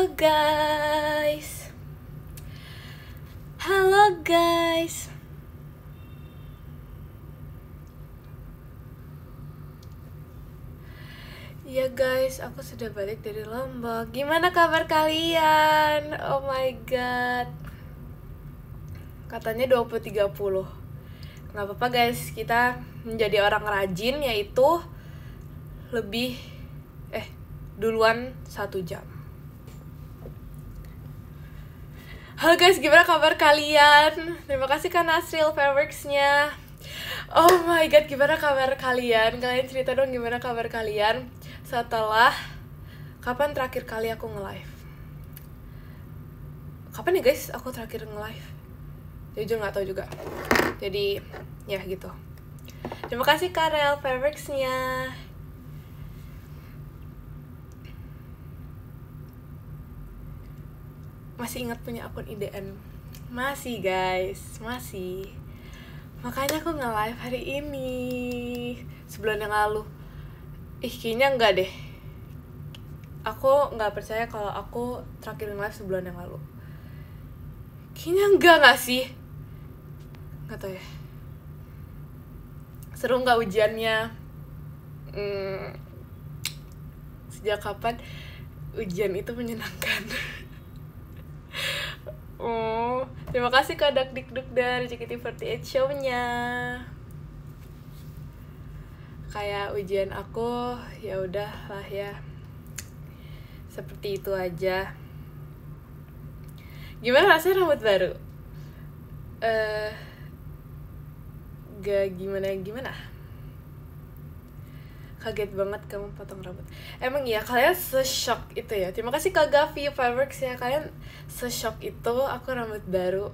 Halo guys. Halo guys. Ya guys, aku sudah balik dari Lombok. Gimana kabar kalian? Oh my god. Katanya 20-30. Nggak apa-apa guys, kita menjadi orang rajin, yaitu lebih duluan 1 jam. Halo guys, gimana kabar kalian? Terima kasih Kak Nasril Fireworks-nya. Oh my god, gimana kabar kalian? Kalian cerita dong gimana kabar kalian setelah kapan terakhir kali aku nge-live? Kapan ya guys aku terakhir nge-live? Jujur nggak tahu juga. Jadi ya gitu. Terima kasih Karel Fireworks-nya. Masih ingat punya akun IDN? Masih guys, masih. Makanya aku nge-live hari ini. Sebulan yang lalu. Kayaknya enggak deh. Aku nggak percaya kalau aku terakhir nge-live sebulan yang lalu. Kayaknya enggak sih? Nggak tahu ya. Seru nggak ujiannya? Sejak kapan ujian itu menyenangkan? Terima kasih Kak Dakdikduk dari JKT48 Show-nya. Kayak ujian aku ya udahlah ya, seperti itu aja. Gimana rasanya rambut baru? Gak gimana. Kaget banget kamu potong rambut. Emang ya kalian se-shock itu ya. Terima kasih Kak Gavi Fireworks ya. Kalian se-shock itu aku rambut baru.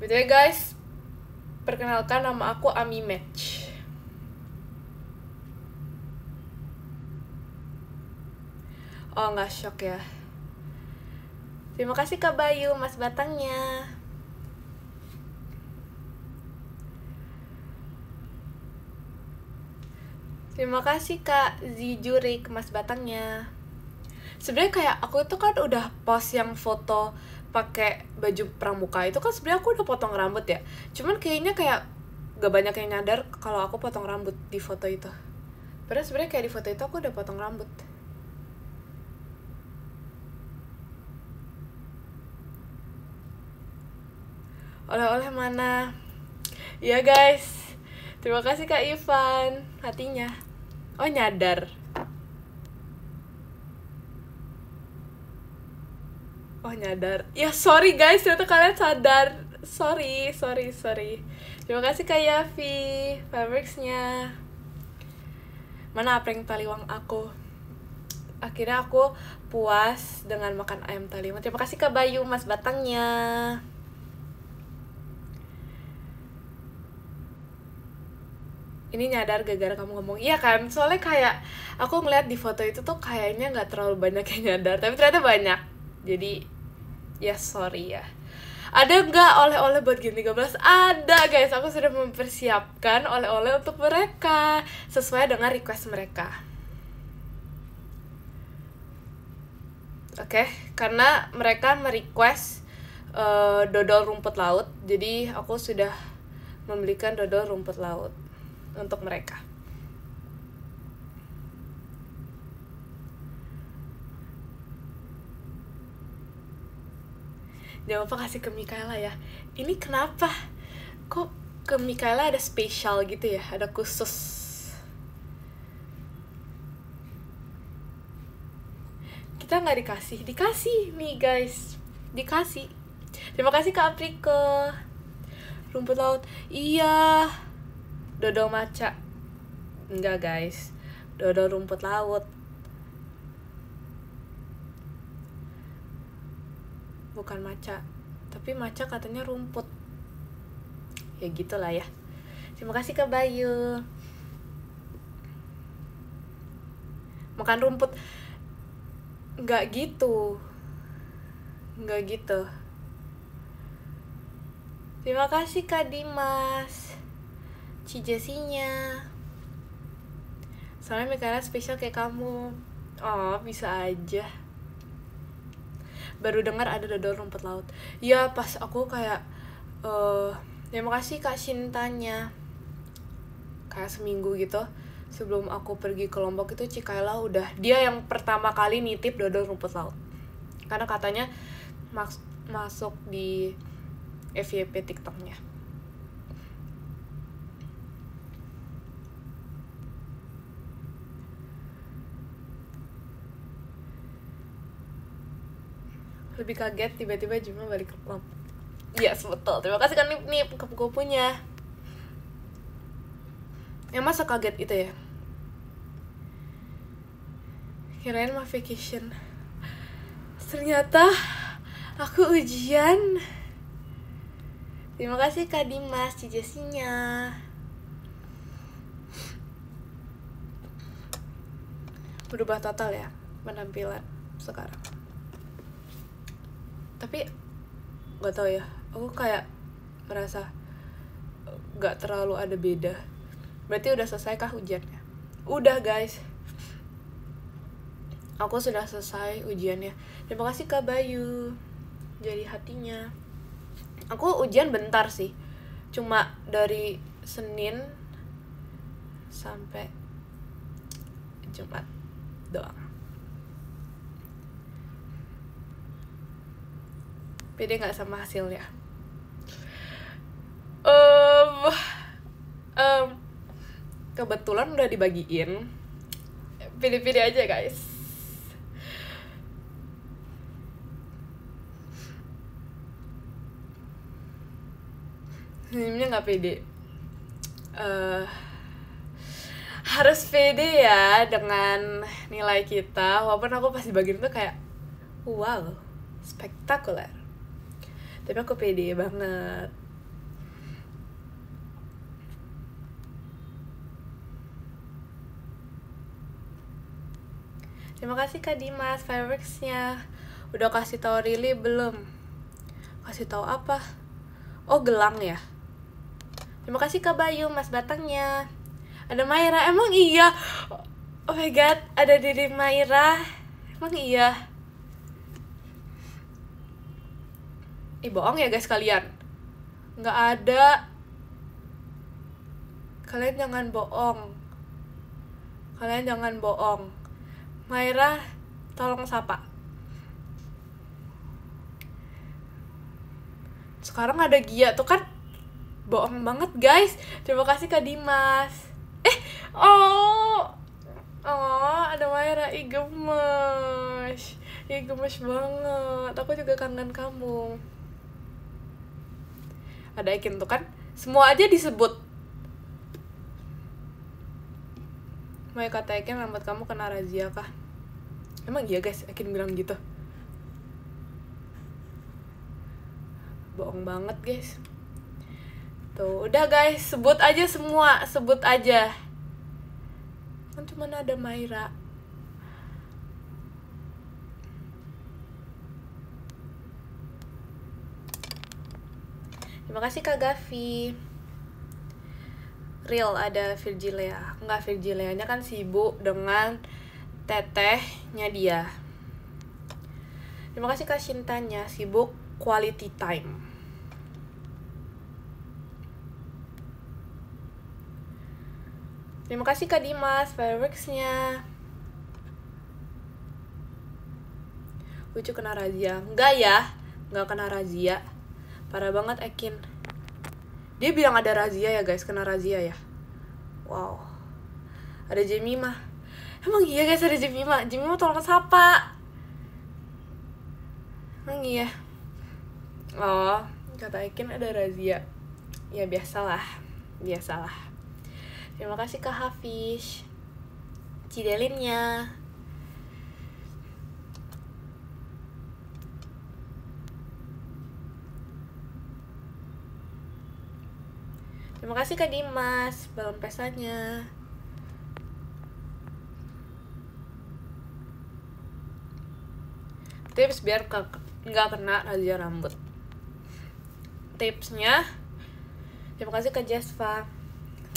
BTW guys, perkenalkan nama aku Ami Match. Oh nggak shock ya. Terima kasih Kak Bayu, Mas Batangnya. Terima kasih Kak Zijurik, Mas Batangnya. Sebenarnya kayak aku itu kan udah post yang foto pakai baju pramuka itu kan sebenarnya aku udah potong rambut ya. Cuman kayaknya kayak gak banyak yang nyadar kalau aku potong rambut di foto itu. Padahal sebenarnya kayak di foto itu aku udah potong rambut. Oleh-oleh mana? Ya guys. Terima kasih Kak Ivan, hatinya. Oh nyadar. Oh nyadar. Ya sorry guys, ternyata kalian sadar. Sorry. Terima kasih Kak Yavi, Fireworks-nya. Mana apeng taliwang aku? Akhirnya aku puas dengan makan ayam taliwang. Terima kasih Kak Bayu, Mas Batangnya. Ini nyadar gara-gara kamu ngomong. Iya kan, soalnya kayak aku ngeliat di foto itu tuh kayaknya nggak terlalu banyak yang nyadar, tapi ternyata banyak. Jadi ya sorry ya. Ada nggak oleh-oleh buat Gen 13? Ada guys, aku sudah mempersiapkan oleh-oleh untuk mereka sesuai dengan request mereka. Oke, karena mereka merequest dodol rumput laut, jadi aku sudah membelikan dodol rumput laut untuk mereka. Jangan lupa kasih ke Mikaela ya. Ini kenapa? Kok ke Mikaela ada spesial gitu ya? Ada khusus. Kita nggak dikasih. Dikasih nih guys. Dikasih. Terima kasih Kak Apriko. Rumput laut. Iya. Dodol maca. Enggak guys. Dodol rumput laut. Bukan maca, tapi maca katanya rumput. Ya gitulah ya. Terima kasih Kak Bayu. Makan rumput. Nggak gitu. Terima kasih Kak Dimas, Cijesinya. soalnya Mikaela spesial kayak kamu. Oh, bisa aja. Baru dengar ada dodol rumput laut. Ya pas aku kayak terima kasih Kak Shintanya. Kayak seminggu gitu sebelum aku pergi ke Lombok itu Cikaela udah dia yang pertama kali nitip dodol rumput laut. Karena katanya masuk di FYP TikToknya. Lebih kaget tiba-tiba Juma balik ke Lombok. Yes, betul. Terima kasih kan Nip kupu-kupunya. Yang masa kaget itu ya? Kirain mah vacation. Ternyata aku ujian. Terima kasih Kak Dimas Cijasinya. Berubah total ya penampilan sekarang. Tapi gak tahu ya, aku kayak merasa gak terlalu ada beda. Berarti udah selesai kah ujiannya? Udah guys, aku sudah selesai ujiannya. Terima kasih Kak Bayu jadi hatinya. Aku ujian bentar sih, cuma dari Senin sampai Jumat doang. Pede gak sama hasilnya? Kebetulan udah dibagiin. Pede-pede aja guys. Ini gak pede. Harus pede ya dengan nilai kita. Walaupun aku pas dibagiin tuh kayak wow, spektakuler. Tapi aku pede banget. Terima kasih Kak Dimas fireworks-nya. Udah kasih tahu Rili belum? Kasih tahu apa? Oh, gelang ya. Terima kasih Kak Bayu, Mas Batangnya. Ada Maira, emang iya? Oh my god, ada Diri Maira. Emang iya? Bohong ya guys kalian. Nggak ada. Kalian jangan bohong. Kalian jangan bohong. Maira, tolong sapa. Sekarang ada Gia tuh kan. Bohong banget guys. Terima kasih Kak Dimas. Oh, ada Maira. Ih gemes. Ih gemes banget. Aku juga kangen kamu. Ada Ekin tuh kan. Semua aja disebut. Mau kata Ekin rambut kamu kena razia kah? Emang iya guys, Ekin bilang gitu. Bohong banget guys. Tuh, udah guys, sebut aja semua, sebut aja. Kan cuma ada Maira. Terima kasih Kak Gavi. Real ada Virgilia. Enggak, Virgilianya kan sibuk dengan tetehnya dia. Terima kasih Kak Shintanya, sibuk quality time. Terima kasih Kak Dimas fireworks-nya. Lucu kena razia. Enggak ya, enggak kena razia. Parah banget Ekin. Dia bilang ada razia ya guys, kena razia ya. Wow. Ada Jemima. Emang iya guys ada Jemima. Jemima tolong sapa. Emang iya. Oh, kata Ekin ada razia. Ya biasalah. Terima kasih Kak Hafiz. Cidelinnya. Terima kasih Kak Dimas, balon pesanya. Tips biar nggak kena razia rambut. Tipsnya, terima kasih Kak Jasva.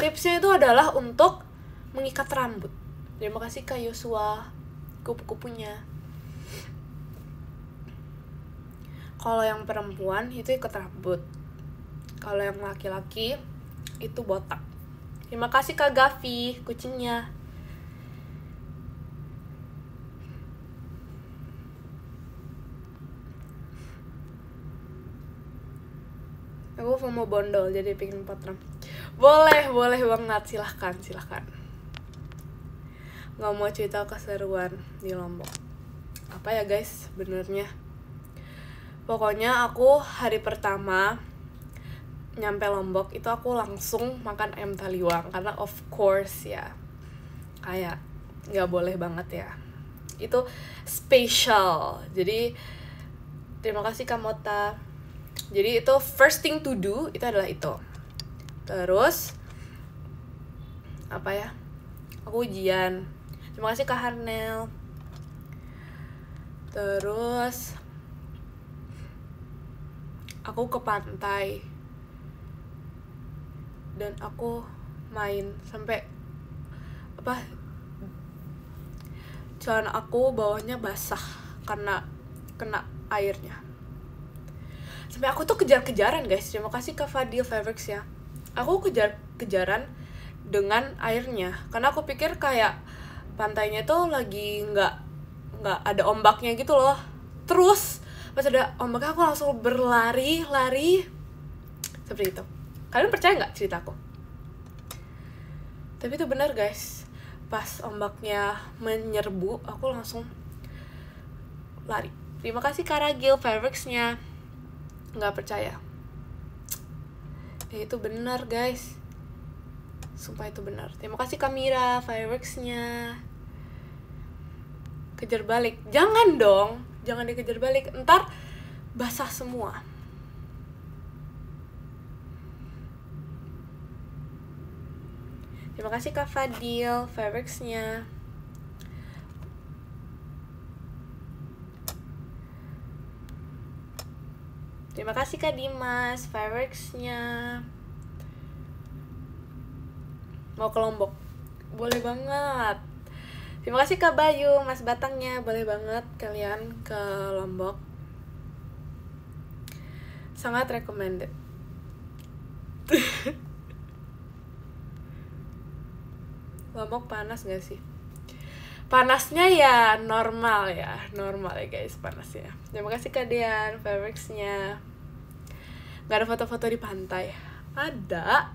Tipsnya itu adalah untuk mengikat rambut. Terima kasih Kak Yosua, kupu-kupunya. Kalau yang perempuan itu ikat rambut, kalau yang laki-laki itu botak. Terima kasih Kak Gavi, kucingnya. Aku mau bondol jadi pengen potong. Boleh banget, silahkan. Nggak mau cerita keseruan di Lombok. Apa ya guys, benernya. Pokoknya aku hari pertama nyampe Lombok itu aku langsung makan ayam taliwang. Karena of course ya, kayak nggak boleh banget ya. Itu special. Jadi terima kasih Kamota. Jadi itu first thing to do itu adalah itu. Terus apa ya? Aku ujian. Terima kasih Kak Harnel. Terus aku ke pantai. Dan aku main sampai apa? Celana aku bawahnya basah karena kena airnya. Sampai aku tuh kejar-kejaran guys. Terima kasih Kak Fadil Fabrics ya. Aku kejar-kejaran dengan airnya karena aku pikir kayak pantainya tuh lagi nggak ada ombaknya gitu loh. Terus pas ada ombaknya aku langsung berlari seperti itu. Kalian percaya nggak ceritaku? Tapi itu benar guys. Pas ombaknya menyerbu aku langsung lari. Terima kasih Karagil Fabrics-nya. Nggak percaya ya, itu benar guys, sumpah itu benar. Terima kasih Kamira Fireworks-nya. Kejar balik, jangan dong, jangan dikejar balik, ntar basah semua. Terima kasih Kak Fadil Fireworks-nya. Terima kasih Kak Dimas, fireworks-nya. Mau ke Lombok? Boleh banget. Terima kasih Kak Bayu, Mas Batangnya. Boleh banget kalian ke Lombok. Sangat recommended. Lombok panas gak sih? Panasnya ya normal ya guys, panasnya. Terima kasih Kak Dian, fireworks-nya. Gak ada foto-foto di pantai. Ada.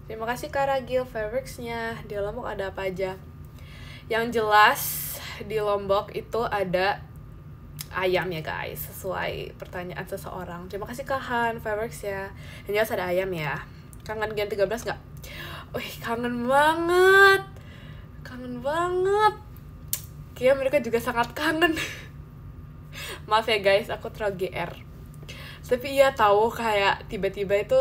Terima kasih Kak Ragil, fireworks-nya. Di Lombok ada apa aja? Yang jelas di Lombok itu ada ayam ya guys, sesuai pertanyaan seseorang. Terima kasih Kak Han, fireworks ya. Yang jelas ada ayam ya. Kangen Gen 13 gak? Wih, kangen banget. Kayaknya mereka juga sangat kangen. Maaf ya guys, aku terlalu GR. Tapi iya tahu kayak tiba-tiba itu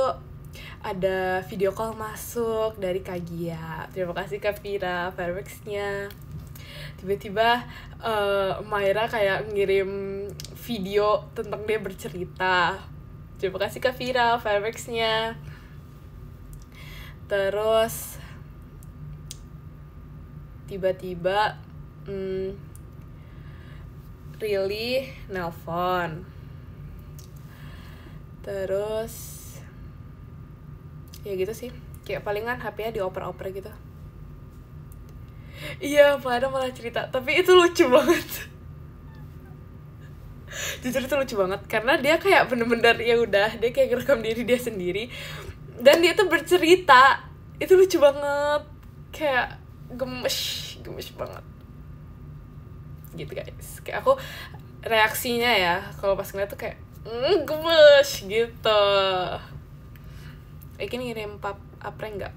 ada video call masuk dari Kak Gia. Terima kasih Kak Vira, fireworks-nya. Tiba-tiba Maira kayak ngirim video tentang dia bercerita. Terima kasih Kak Vira, fireworks-nya. Terus tiba-tiba Really nelpon. Terus ya gitu sih, kayak palingan HP-nya dioper-oper gitu. Iya, Pada malah cerita, tapi itu lucu banget. Jujur itu lucu banget karena dia kayak bener-bener ya udah, dia kayak ngerekam diri dia sendiri dan dia tuh bercerita. Itu lucu banget, kayak gemes banget gitu guys. Kayak aku reaksinya ya kalau pas ngeliat tuh kayak gemes gitu. Ini ngirim prank nggak?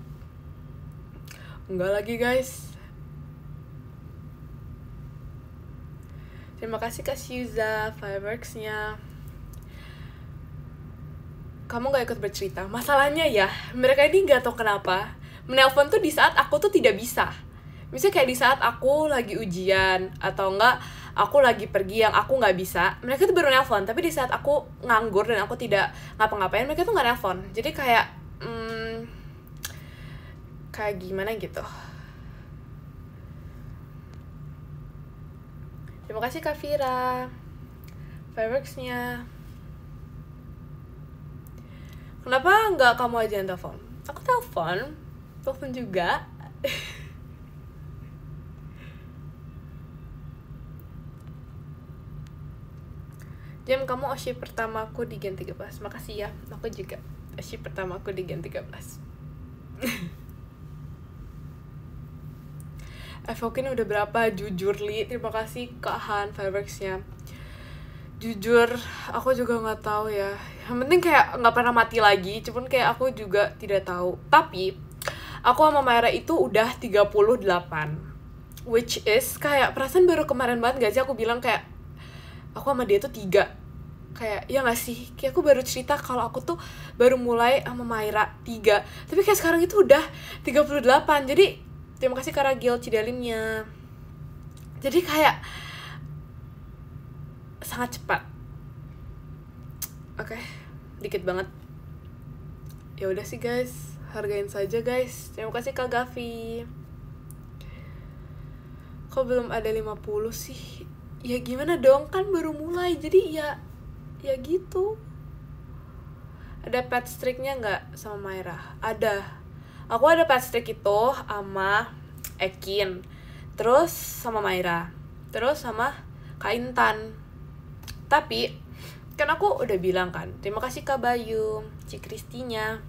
Enggak lagi guys. Terima kasih Kak Syuza, fireworks-nya. Kamu gak ikut bercerita. Masalahnya ya, mereka ini gak tahu kenapa menelpon tuh di saat aku tuh tidak bisa. Misalnya kayak di saat aku lagi ujian, atau enggak aku lagi pergi yang aku nggak bisa, mereka tuh baru nelpon. Tapi di saat aku nganggur dan aku tidak ngapa-ngapain, mereka tuh nggak nelpon. Jadi kayak kayak gimana gitu. Terima kasih Kak Vira fireworksnya. Kenapa nggak kamu aja yang telepon? Aku telepon juga. Jam, kamu Oshi pertamaku di Gen 13. Makasih ya, aku juga Oshi pertamaku di Gen 13. Evokin udah berapa? Jujur Li, terima kasih Kak Han fireworksnya. Jujur, aku juga nggak tahu ya. Yang penting kayak nggak pernah mati lagi. Cuman kayak aku juga tidak tahu. Tapi aku sama Myra itu udah 38, which is kayak perasaan baru kemarin banget gak sih aku bilang kayak aku sama dia tuh 3. Kayak ya gak sih, kayak aku baru cerita kalau aku tuh baru mulai sama Myra 3, tapi kayak sekarang itu udah 38. Jadi terima kasih Kak Ragil Cidalinnya. Jadi kayak sangat cepat. Oke, dikit banget. Ya udah sih guys, hargain saja guys. Terima kasih Kak Gavi. Kok belum ada 50 sih? Ya gimana dong, kan baru mulai. Jadi ya gitu. Ada pet streaknya nggak sama Myra? Ada. Aku ada pet streak itu sama Ekin, terus sama Myra, terus sama Kak Intan. Tapi kan aku udah bilang kan, terima kasih Kak Bayu, Ci Kristinya.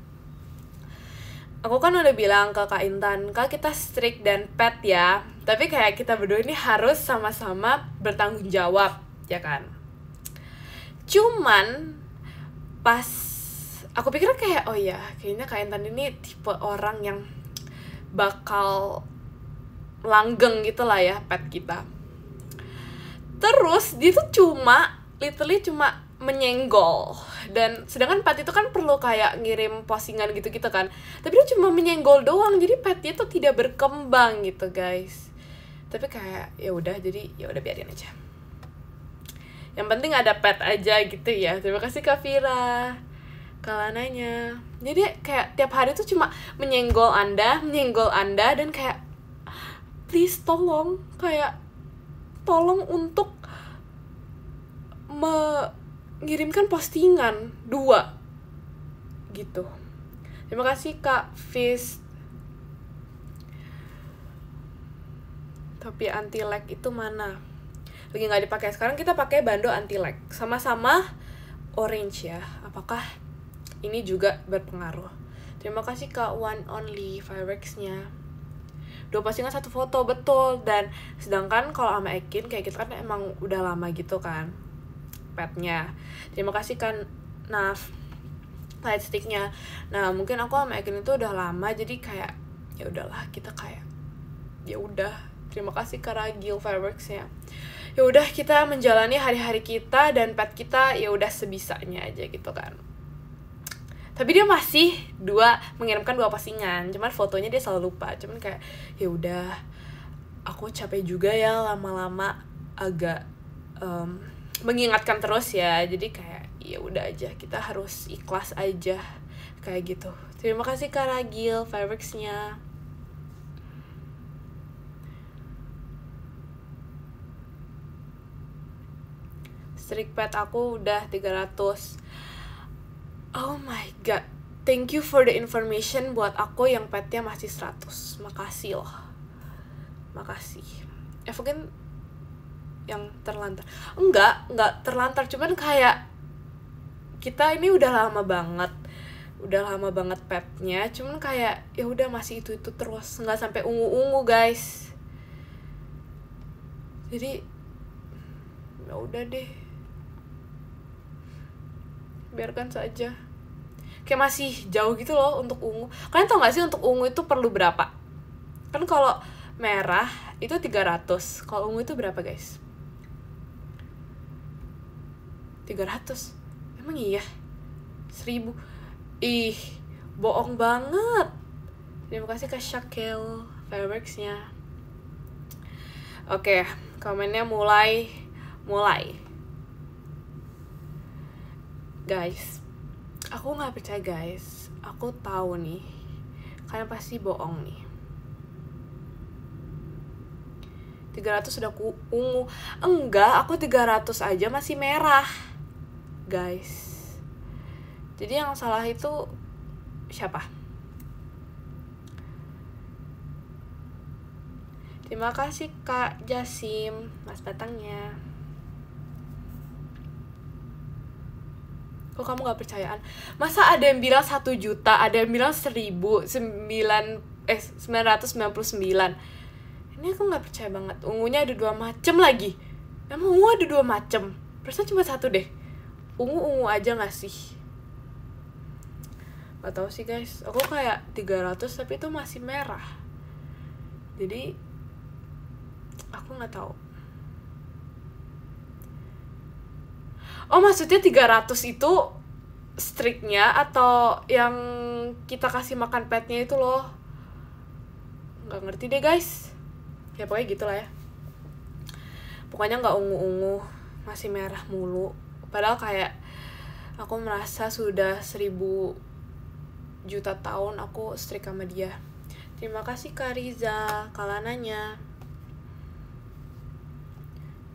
Aku kan udah bilang ke Kak Intan, Kak kita streak dan pet ya. Tapi kayak kita berdua ini harus sama-sama bertanggung jawab, ya kan? Cuman pas aku pikir kayak, oh ya, kayaknya Kak Intan ini tipe orang yang bakal langgeng gitu lah ya pet kita. Terus dia tuh literally cuma menyenggol. Dan sedangkan pet itu kan perlu kayak ngirim postingan gitu-gitu kan. Tapi dia cuma menyenggol doang. Jadi petnya tuh tidak berkembang gitu guys. Tapi kayak ya udah, jadi ya udah biarin aja. Yang penting ada pet aja gitu ya. Terima kasih Kak Vira Kalananya. Jadi kayak tiap hari tuh cuma menyenggol Anda dan kayak please tolong, kayak tolong untuk mengirimkan postingan 2 gitu. Terima kasih Kak Fist. Topi anti lag itu mana? Lagi nggak dipakai. Sekarang kita pakai bando anti lag, sama-sama orange ya. Apakah ini juga berpengaruh? Terima kasih Kak One Only fireworksnya. 2 postingan 1 foto, betul. Dan sedangkan kalau sama Ekin kayak kita kan emang udah lama gitu kan petnya. Terima kasih kan Naf light sticknya. Nah mungkin aku sama Ekin itu udah lama, jadi kayak ya udahlah, kita kayak ya udah. Terima kasih Kak Ragil fireworksnya. Ya udah, kita menjalani hari-hari kita dan pet kita ya udah sebisanya aja gitu kan. Tapi dia masih mengirimkan 2 postingan, cuman fotonya dia selalu lupa. Cuman kayak ya udah, aku capek juga ya lama-lama agak mengingatkan terus ya. Jadi kayak ya udah aja, kita harus ikhlas aja kayak gitu. Terima kasih Kak Ragil fireworksnya. Streak pet aku udah 300. Oh my god, thank you for the information buat aku yang petnya masih 100. Makasih loh. Makasih. Mungkin yang terlantar. Enggak terlantar, cuman kayak kita ini udah lama banget petnya, cuman kayak ya udah masih itu terus, nggak sampai ungu guys. Jadi ya udah deh, biarkan saja. Kayak masih jauh gitu loh untuk ungu. Kalian tau gak sih untuk ungu itu perlu berapa? Kan kalau merah itu 300, kalau ungu itu berapa guys? 300. Emang iya? 1000. Ih, bohong banget. Terima kasih Kak Shakel fireworksnya. Oke, Komennya mulai. Guys, aku nggak percaya guys. Aku tahu nih, kalian pasti bohong nih. 300 udah ungu. Enggak, aku 300 aja masih merah, guys. Jadi yang salah itu siapa? Terima kasih Kak Jasim, Mas Batangnya. Kok kamu gak percayaan? Masa ada yang bilang 1 juta, ada yang bilang 999. Ini aku gak percaya banget. Ungunya ada 2 macem lagi. Emang ungu ada 2 macem? Perasaan cuma 1 deh. Ungu aja gak sih? Gak tau sih guys. Aku kayak 300 tapi itu masih merah. Jadi aku nggak tahu. Oh maksudnya 300 itu streaknya atau yang kita kasih makan petnya itu loh? Nggak ngerti deh guys. Ya pokoknya gitulah ya. Pokoknya nggak ungu-ungu, masih merah mulu. Padahal kayak aku merasa sudah 1000 juta tahun aku streak sama dia. Terima kasih Kak Riza, kalananya.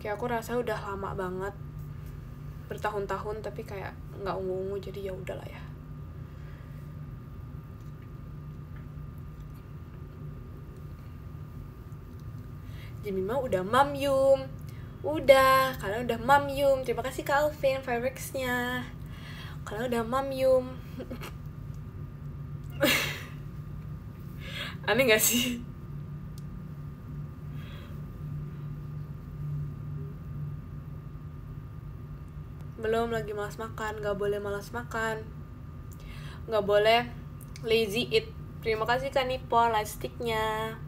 Kayak aku rasa udah lama banget, bertahun-tahun tapi kayak nggak ungu-ungu, jadi ya udahlah ya. Jemima udah mamyum, udah, kalian udah mamyum. Terima kasih Kak Alvin fireworksnya, kalian udah mamyum. Aneh gak sih? Belum, lagi malas makan. Gak boleh malas makan, gak boleh lazy eat. Terima kasih Kak Nipo lightsticknya.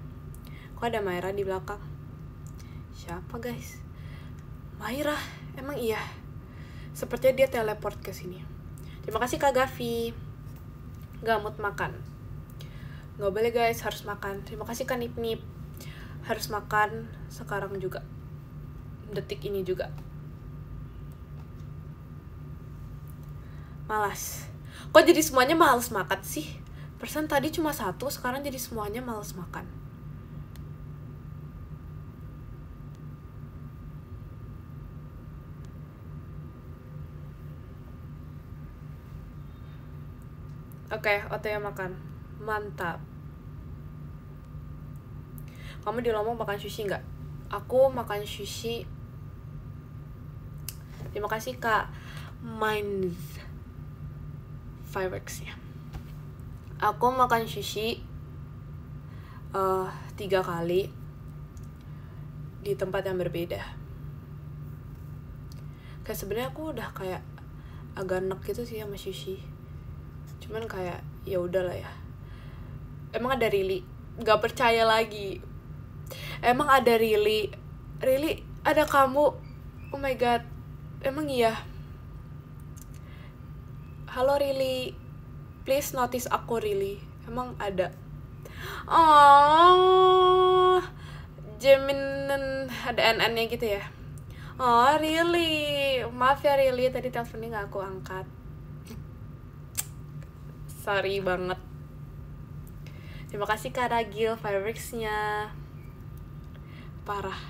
Kok ada Maira di belakang? Siapa guys? Maira? Emang iya? Sepertinya dia teleport ke sini. Terima kasih Kak Gavi. Gak mood makan. Gak boleh guys, harus makan. Terima kasih Kak Nip Nip. Harus makan sekarang juga, detik ini juga. Malas. Kok jadi semuanya malas makan sih? Persen tadi cuma 1, sekarang jadi semuanya malas makan. Oke, OTW makan. Mantap. Kamu di Lombok makan sushi nggak? Aku makan sushi. Terima kasih Kak Minds fireworksnya. Aku makan sushi 3 kali di tempat yang berbeda. Kayak sebenarnya aku udah kayak agak enek gitu sih sama sushi. Cuman kayak ya udahlah ya. Emang ada Rili? Gak percaya lagi. Emang ada Rili? Rili ada kamu? Oh my god. Emang iya? Halo Rili, please notice aku Rili. Emang ada? Oh, Jeminen ada NN-nya gitu ya? Oh Rili, maaf ya Rili, tadi teleponnya gak aku angkat. Sorry banget. Terima kasih Kak Ragil fireworksnya. Parah.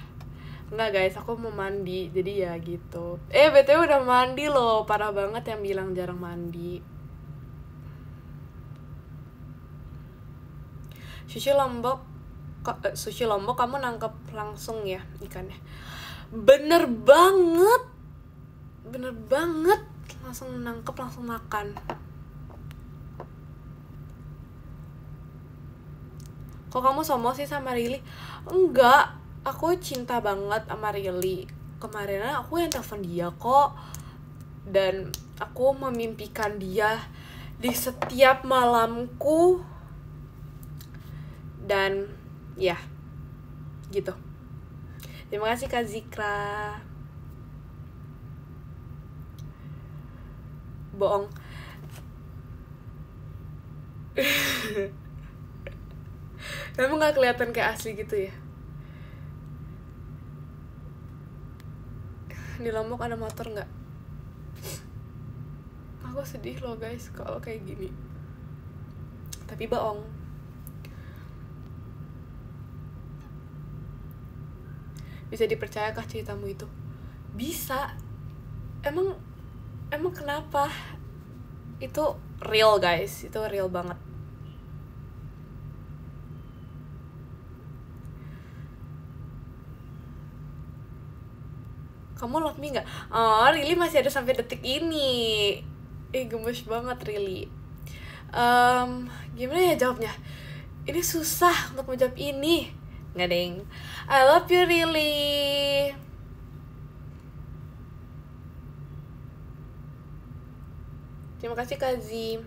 Enggak guys, aku mau mandi, jadi ya gitu. BTW udah mandi loh, parah banget yang bilang jarang mandi. Sushi Lombok kamu nangkep langsung ya ikannya? Bener banget, langsung nangkep langsung makan. Kok kamu sombong sih sama Rili? Enggak, aku cinta banget sama Rili. Kemarin aku yang telepon dia kok. Dan aku memimpikan dia di setiap malamku. Dan ya, gitu. Terima kasih Kak Zikra. Bohong. Emang gak kelihatan kayak asli gitu ya? Di Lombok ada motor nggak? Aku sedih loh guys kalau kayak gini. Tapi bohong. Bisa dipercayakah ceritamu itu? Bisa. Emang kenapa? Itu real guys, itu real banget. Kamu love me nggak? Oh, Rili masih ada sampai detik ini. Gemes banget Rili. Gimana ya jawabnya? Ini susah untuk menjawab ini. Nggak deng. I love you Rili. Terima kasih Kazi.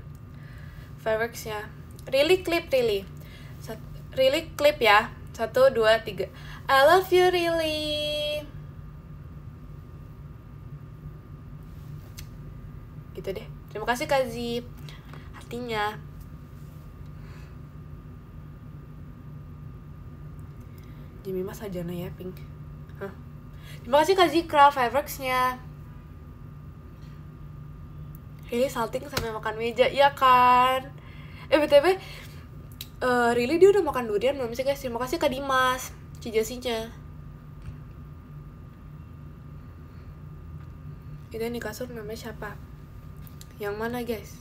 Fireworksnya. Rili klip Rili. Rili klip ya. 1, 2, 3. I love you Rili. Gitu deh. Terima kasih Kazi. Hatinya. Jimmy Mas Sajana ya Pink. Hah. Terima kasih Kazi Kra Fireworksnya. Really salting sampai makan meja, iya kan? BTW Really dia udah makan durian belum sih guys? Terima kasih Kak Dimas Cijasinya. Itu yang di kasur namanya siapa? Yang mana guys?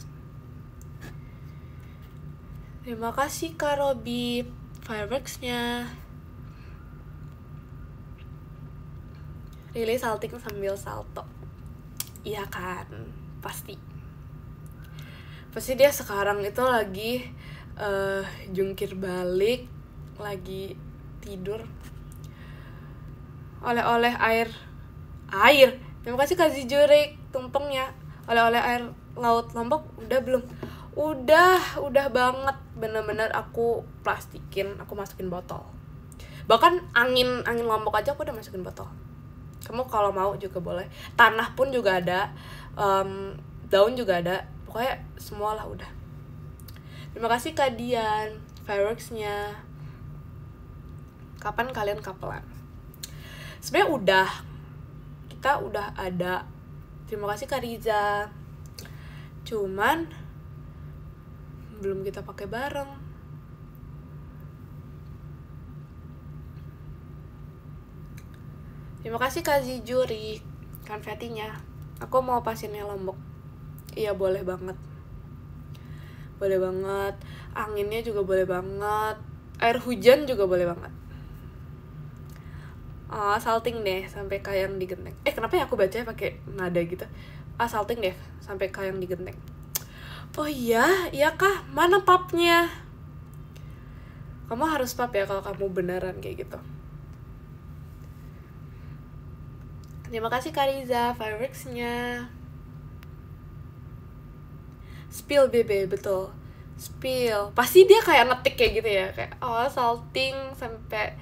Terima kasih Kak Robi Fireworksnya. Really salting sambil salto. Iya kan? Pasti dia sekarang itu lagi jungkir balik, lagi tidur, oleh-oleh air. Terima kasih Kazi Jurik tumpeng ya. Oleh-oleh air laut Lombok udah belum? Udah banget, bener-bener aku plastikin, aku masukin botol. Bahkan angin Lombok aja aku udah masukin botol. Kamu kalau mau juga boleh. Tanah pun juga ada, daun juga ada. Pokoknya semualah udah. Terima kasih Kak Dian Fireworksnya. Kapan kalian kapelan? Sebenarnya kita udah ada. Terima kasih Kak Riza. Cuman belum kita pakai bareng. Terima kasih Kak Zijuri konfetinya. Aku mau pasinnya Lombok. Iya boleh banget. Boleh banget. Anginnya juga boleh banget. Air hujan juga boleh banget. Salting deh sampai kayang di genteng. Kenapa ya aku bacanya pakai nada gitu? Salting deh sampai kayang di genteng. Oh iya kah? Mana papnya? Kamu harus pap ya kalau kamu beneran kayak gitu. Terima kasih Kariza Fireworksnya. Spill BB, betul. Spill. Pasti dia kayak ngetik kayak gitu ya, kayak salting sampai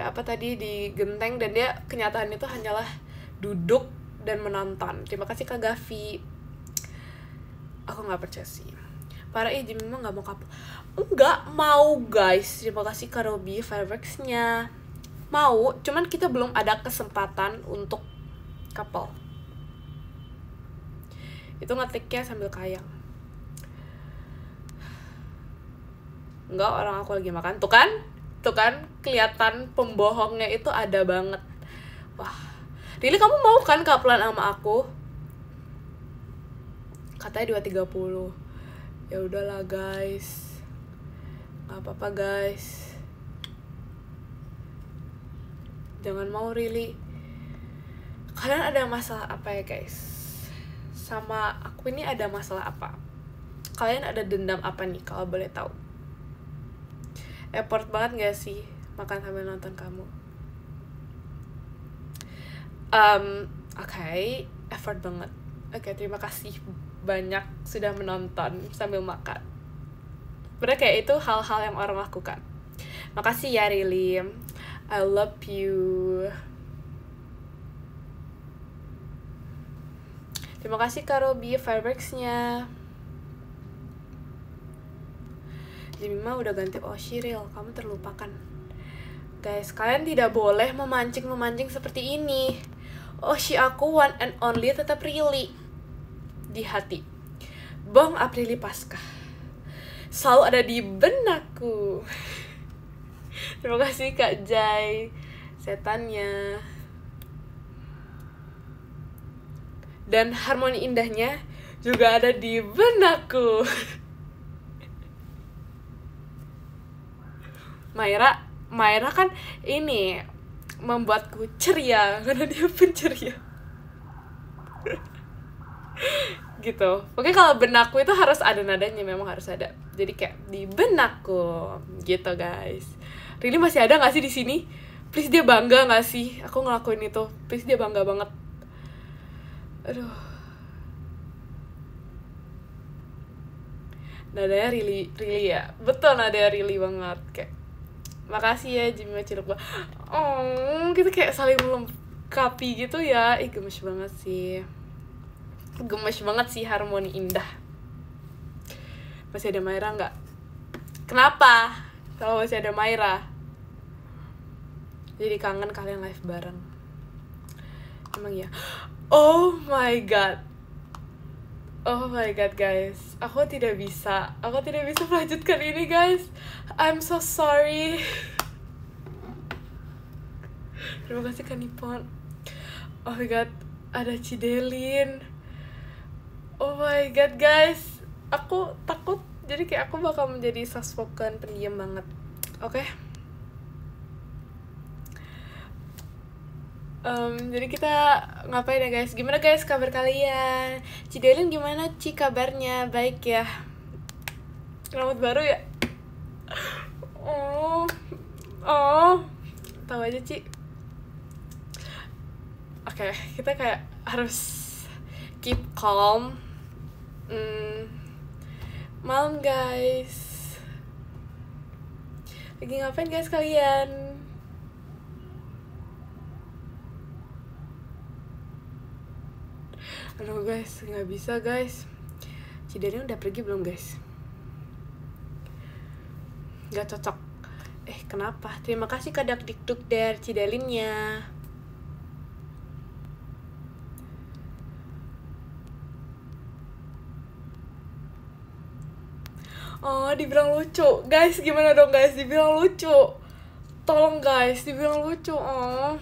apa tadi di genteng, dan dia kenyataan itu hanyalah duduk dan menonton. Terima kasih Kak Gavi. Aku nggak percaya sih. Para Jim memang nggak mau kapal. Enggak mau guys. Terima kasih Kak Robi Fireworksnya. Mau, cuman kita belum ada kesempatan untuk couple. Itu ngetiknya sambil kayang. Enggak, orang aku lagi makan. Tuh kan kelihatan pembohongnya itu ada banget. Wah, Rili kamu mau kan kapelan sama aku? Katanya 2.30. Ya udahlah guys. Gak apa-apa guys. Jangan mau Rili. Kalian ada masalah apa ya guys? Sama aku ini ada masalah apa? Kalian ada dendam apa nih kalau boleh tahu? Effort banget gak sih makan sambil nonton kamu? Oke, effort banget. Oke, terima kasih banyak sudah menonton sambil makan. Bener kayak itu hal-hal yang orang lakukan. Makasih ya Rili. I love you. Terima kasih Kak Robi Fireworksnya. Jemima udah ganti Shiril, kamu terlupakan. Guys, kalian tidak boleh memancing seperti ini. Oshi aku one and only tetap Rili di hati. Bong Aprili Pasca selalu ada di benakku. Terima kasih Kak Jai, setannya. Dan harmoni indahnya juga ada di benakku. Maira kan ini membuatku ceria karena dia penceria. Gitu. Oke, kalau benakku itu harus ada nadanya, memang harus ada. Jadi kayak di benakku gitu guys. Rini masih ada nggak sih di sini? Please dia bangga nggak sih aku ngelakuin itu? Please dia bangga banget. Aduh. Nadanya Rili ya. Betul, nadanya Rili banget. Kayak makasih ya Jimmy Ciluk. Kita kayak saling melengkapi gitu ya. Gemes banget sih. Gemes banget sih, harmoni indah. Masih ada Maira nggak? Kenapa? Kalau masih ada Maira, jadi kangen kalian live bareng. Emang ya? Oh my god guys, aku tidak bisa melanjutkan ini guys. I'm so sorry. Terima kasih Kak Nippon. Oh my god, ada Cidelin. Oh my god guys, aku takut jadi kayak aku bakal menjadi soft spoken, pendiam banget. Oke. Jadi kita ngapain ya guys? Gimana guys kabar kalian? Cidelin gimana Ci kabarnya? Baik ya? Rambut baru ya? Tahu aja Ci. Oke, kita kayak harus keep calm. Malam guys, lagi ngapain guys kalian? Aduh guys, nggak bisa guys. Cidelin udah pergi belum guys? Nggak cocok. Kenapa? Terima kasih Kak Dakdikduk der Cidelinnya. Oh, dibilang lucu. Guys, gimana dong guys? Dibilang lucu. Tolong guys, dibilang lucu. Oh.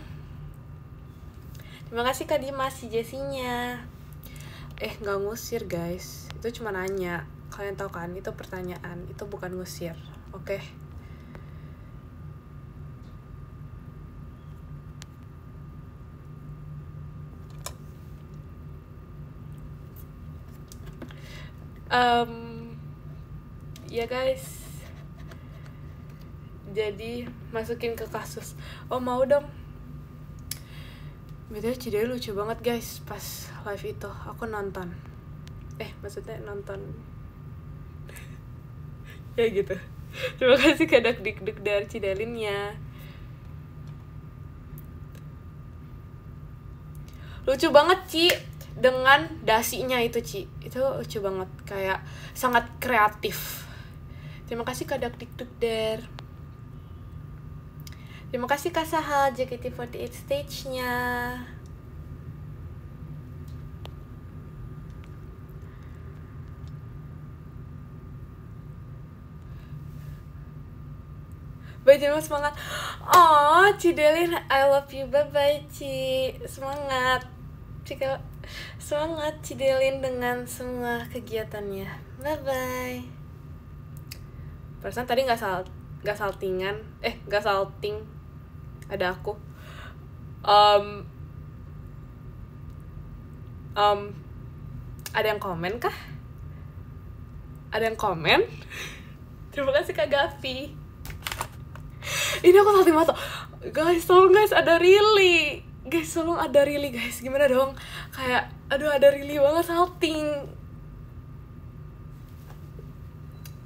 Terima kasih Kak Dimas, si Jessinya. Nggak ngusir guys. Itu cuma nanya. Kalian tahu kan, itu pertanyaan. Itu bukan ngusir. Oke. Ya guys, jadi masukin ke kasus. Oh mau dong. Betul, Cidelin lucu banget guys pas live itu. Aku nonton. Maksudnya nonton. Ya gitu. Terima kasih Kak Dakdikduk dari Cidelinnya. Lucu banget Ci, dengan dasinya itu Ci. Itu lucu banget, kayak sangat kreatif. Terima kasih Kak Dakdikduk der. Terima kasih Kak Sahal JKT48 stage-nya. Bye Jema, semangat. Oh Cidelin, I love you. Bye bye Ci. Semangat semangat Cidelin dengan semua kegiatannya. Bye bye. Perasaan tadi nggak saltingan, nggak salting, ada aku. Ada yang komen kah? Ada yang komen? Terima kasih Kak Gavi. Ini aku salting mata. Guys, tolong guys, ada Rili. Guys, tolong ada Rili guys. Gimana dong? Kayak, aduh ada Rili banget salting.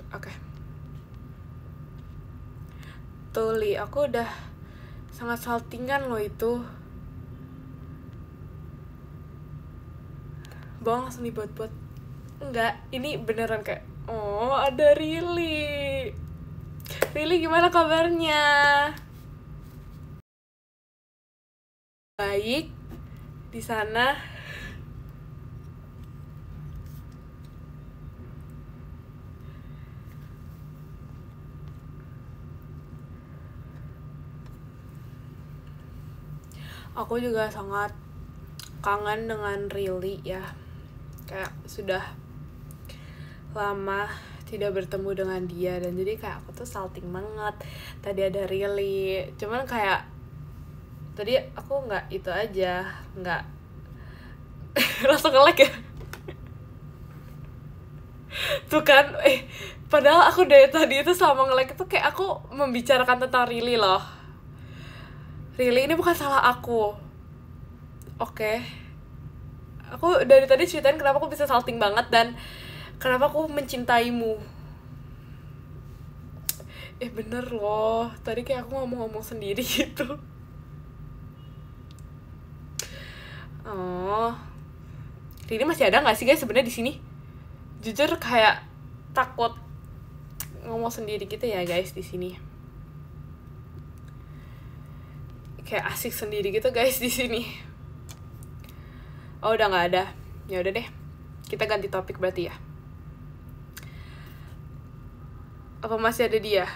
Oke. Tuh Li, aku udah sangat saltingan loh itu. Bawang langsung dibuat-buat. Enggak, ini beneran kayak, oh ada Rili. Rili gimana kabarnya? Baik. di sana. Aku juga sangat kangen dengan Rili ya. Kayak sudah lama tidak bertemu dengan dia, dan jadi kayak aku tuh salting banget. Tadi ada Rili, cuman kayak tadi aku nggak itu aja, nggak langsung nge-lag ya. Tuh kan, padahal aku dari tadi itu selama nge-lag itu kayak aku membicarakan tentang Rili loh. Rili, ini bukan salah aku. Oke. Aku dari tadi ceritain kenapa aku bisa salting banget dan kenapa aku mencintaimu. Bener loh, tadi kayak aku ngomong-ngomong sendiri gitu. Oh, Rili masih ada nggak sih guys sebenarnya di sini? Jujur kayak takut ngomong sendiri gitu ya guys di sini. Kayak asik sendiri gitu guys di sini. Oh, udah nggak ada. Ya udah deh, kita ganti topik berarti ya. Apa masih ada dia?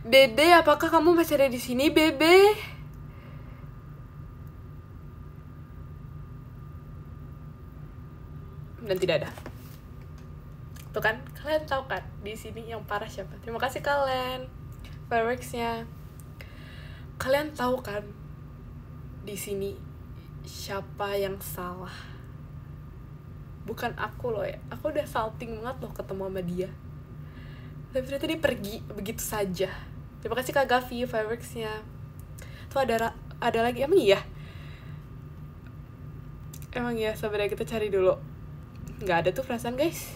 Bebe, apakah kamu masih ada di sini, Bebe? Dan tidak ada. Tuh kan, kalian tahu kan di sini yang parah siapa? Terima kasih kalian. Fireworks-nya. Kalian tahu kan di sini siapa yang salah? Bukan aku loh ya. Aku udah salting banget loh ketemu sama dia. Tapi ternyata dia pergi begitu saja. Terima kasih Kak Gavi, fireworks-nya. Tuh ada lagi, emang iya? Emang ya, sabar ya, kita cari dulu. Nggak ada tuh perasaan guys.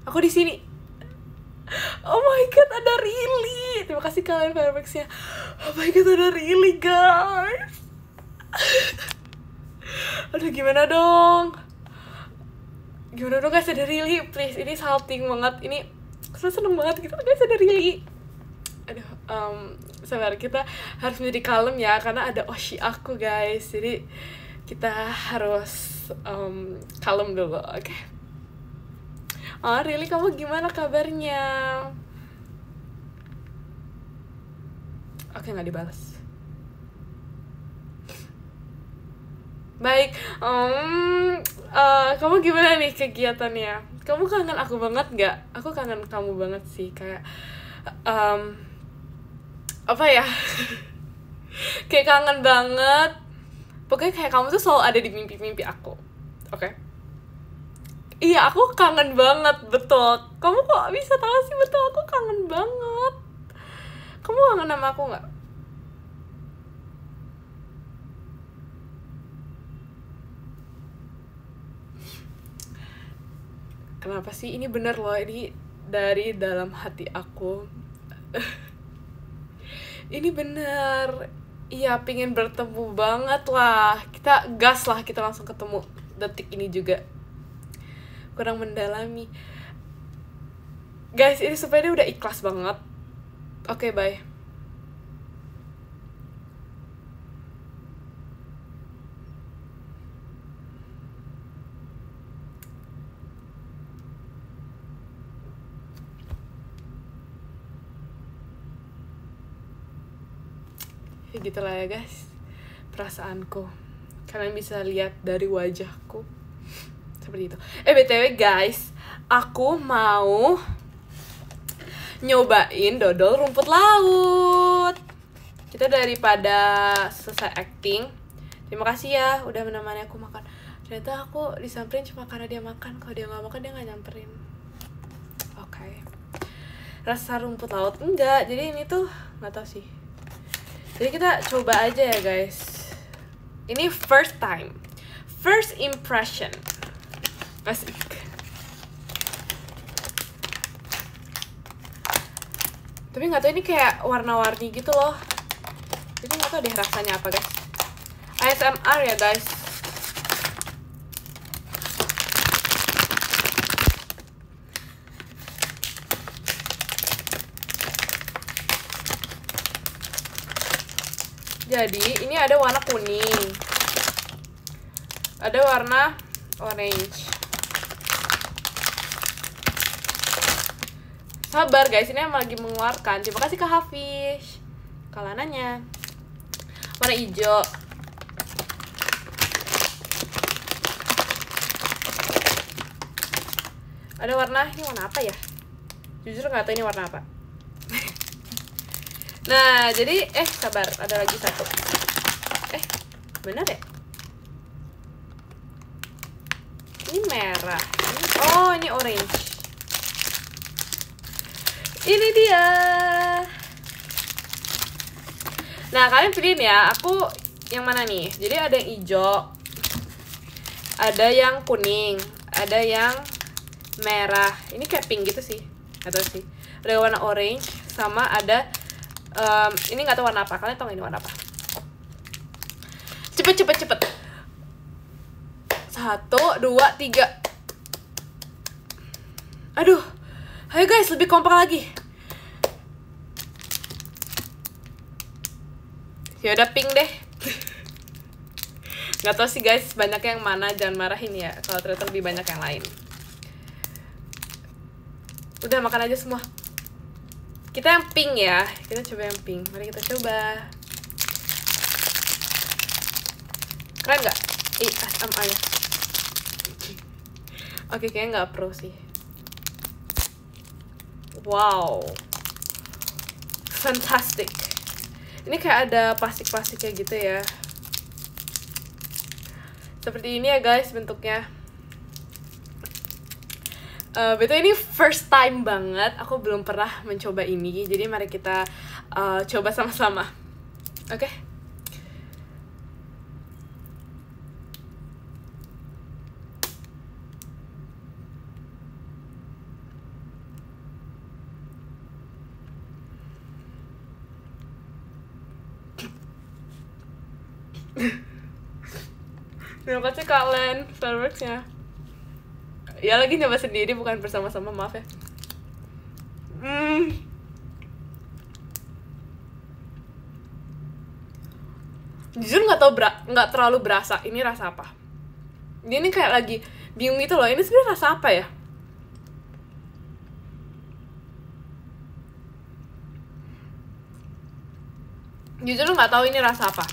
Aku di sini. Oh my god, ada Rili. Terima kasih kalian fireworks-nya. Oh my god, ada Rili guys. Aduh, gimana dong? Gimana dong guys, ada Rili, please. Ini salting banget. Ini seneng banget gitu guys, ada Rili. Aduh, sabar, kita harus menjadi kalem ya, karena ada Oshi aku guys. Jadi kita harus kalem dulu, oke? Oh, Rili, kamu gimana kabarnya? Oke, nggak dibalas. Baik, kamu gimana nih kegiatannya? Kamu kangen aku banget nggak? Aku kangen kamu banget sih, kayak apa ya? Kayak kangen banget. Pokoknya kayak kamu tuh selalu ada di mimpi-mimpi aku, oke? Iya, aku kangen banget, betul. Kamu kok bisa tahu sih? Betul, aku kangen banget. Kamu kangen sama aku nggak? Kenapa sih? Ini bener loh, ini dari dalam hati aku. Ini bener. Iya, pingin bertemu banget lah. Kita gas lah, kita langsung ketemu detik ini juga. Kurang mendalami. Guys, ini supaya dia udah ikhlas banget. Oke, bye. Ya gitulah ya guys, perasaanku. Kalian bisa lihat dari wajahku seperti itu. BTW guys, aku mau nyobain dodol rumput laut. Kita daripada selesai acting, terima kasih ya udah menemani aku makan. Ternyata aku disamperin cuma karena dia makan. Kalau dia nggak makan, dia nggak nyamperin. Oke. Rasa rumput laut enggak, jadi ini tuh nggak tahu sih. Jadi kita coba aja ya guys. Ini first time, first impression. Asik. Tapi nggak tahu ini kayak warna-warni gitu loh. Jadi nggak tahu deh rasanya apa guys. ASMR ya guys. Jadi ini ada warna kuning. Ada warna orange. Sabar guys, ini emang lagi mengeluarkan. Terima kasih Kak Hafiz kalanannya. Warna hijau. Ada warna, ini warna apa ya? Jujur nggak tahu ini warna apa. Nah, jadi sabar, ada lagi satu. Benar ya? Ini merah. Ini orange. Ini dia. Nah, kalian pilihin ya. Aku yang mana nih? Jadi ada yang hijau, ada yang kuning, ada yang merah. Ini kayak pink gitu sih, atau sih. Ada warna orange, sama ada ini nggak tahu warna apa. Kalian tahu ini warna apa? Cepet. 1, 2, 3. Aduh, ayo guys, lebih kompak lagi. Ya udah pink deh. Nggak tahu sih guys, banyak yang mana, jangan marahin ya kalau ternyata lebih banyak yang lain. Udah, makan aja semua. Kita yang pink ya, kita coba yang pink. Mari kita coba. Keren nggak? ASMR-nya. Oke, kayaknya nggak pro sih. Wow, fantastic. Ini kayak ada plastik-plastiknya gitu ya. Seperti ini ya guys bentuknya. Betul, ini first time banget. Aku belum pernah mencoba ini. Jadi mari kita coba sama-sama. Oke? Terima kasih kalian Starbucks-nya. Ya lagi nyoba sendiri, bukan bersama-sama, maaf ya. Jujur nggak terlalu berasa. Ini rasa apa? Dia ini kayak lagi bingung gitu loh. Ini sebenarnya rasa apa ya? Jujur nggak tahu ini rasa apa.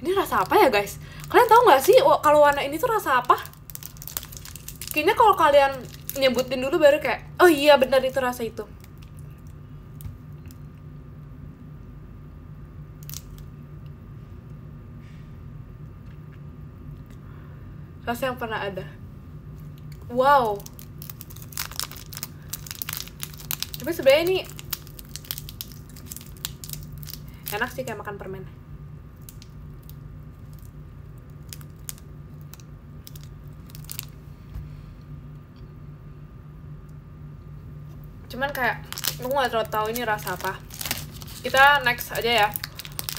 Ini rasa apa ya guys? Kalian tahu nggak sih kalau warna ini tuh rasa apa? Kayaknya kalau kalian nyebutin dulu baru kayak, oh iya benar itu rasa itu. Rasa yang pernah ada. Wow. Tapi sebenarnya ini enak sih, kayak makan permen. Cuman kayak aku nggak terlalu tahu ini rasa apa. Kita next aja ya.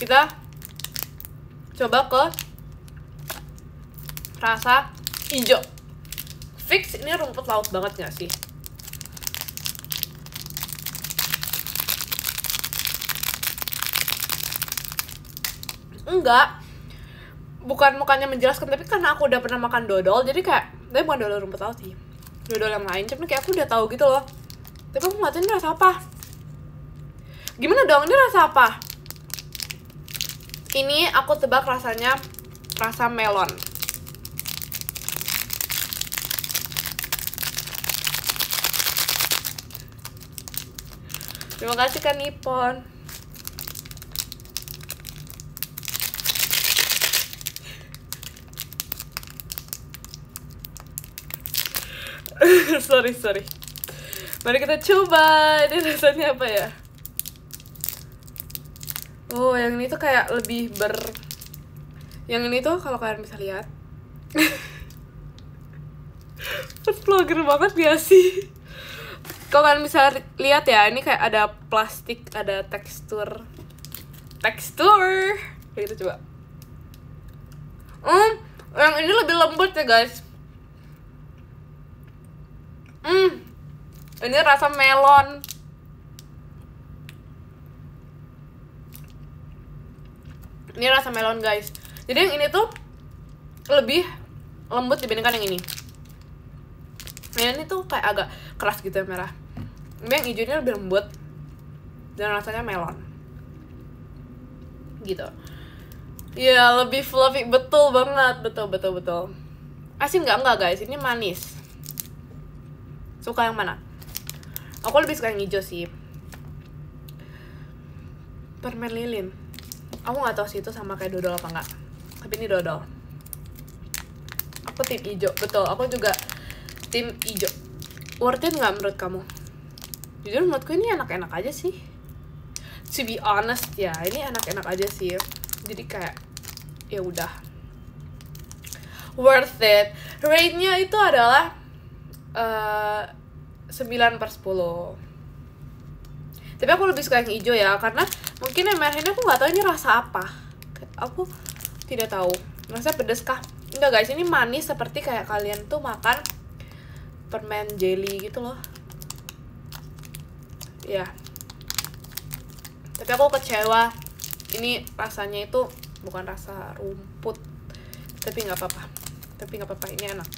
Kita coba ke rasa hijau. Fix ini rumput laut banget nggak sih? Enggak. Bukannya menjelaskan, tapi karena aku udah pernah makan dodol, jadi kayak, tapi bukan dodol rumput laut sih, dodol yang lain, cuman kayak aku udah tahu gitu loh. Tapi aku nggak tahu ini rasa apa. Gimana dong, ini rasa apa? Ini aku tebak rasanya rasa melon. Terima kasih Kak Nippon. sorry. Mari kita coba. Ini rasanya apa ya? Oh, yang ini tuh kayak lebih yang ini tuh kalau kalian bisa lihat. Food vlogger banget gak sih? Kalau kalian bisa lihat ya, ini kayak ada plastik, ada tekstur. Kayak gitu coba. Yang ini lebih lembut ya guys. Ini rasa melon. Ini rasa melon guys. Jadi yang ini tuh lebih lembut dibandingkan yang ini. Yang ini tuh kayak agak keras gitu ya, merah. Ini yang hijaunya lebih lembut dan rasanya melon gitu. Ya lebih fluffy, betul banget, betul. Asin nggak guys, ini manis. Suka yang mana? Aku lebih suka yang hijau sih. Permen lilin. Aku nggak tahu sih itu sama kayak dodol apa nggak. Tapi ini dodol. Aku tim hijau, betul. Aku juga tim hijau. Worth it nggak menurut kamu? Jujur menurutku ini enak-enak aja sih. To be honest ya, ini enak-enak aja sih. Jadi kayak ya udah. Worth it. Rate-nya itu adalah 9/10. Tapi aku lebih suka yang hijau ya, karena mungkin yang merah ini aku nggak tahu ini rasa apa. Aku tidak tahu. Rasanya pedes kah? Enggak guys, ini manis seperti kayak kalian tuh makan permen jelly gitu loh. Ya. Tapi aku kecewa. Ini rasanya itu bukan rasa rumput. Tapi nggak apa-apa. Ini enak.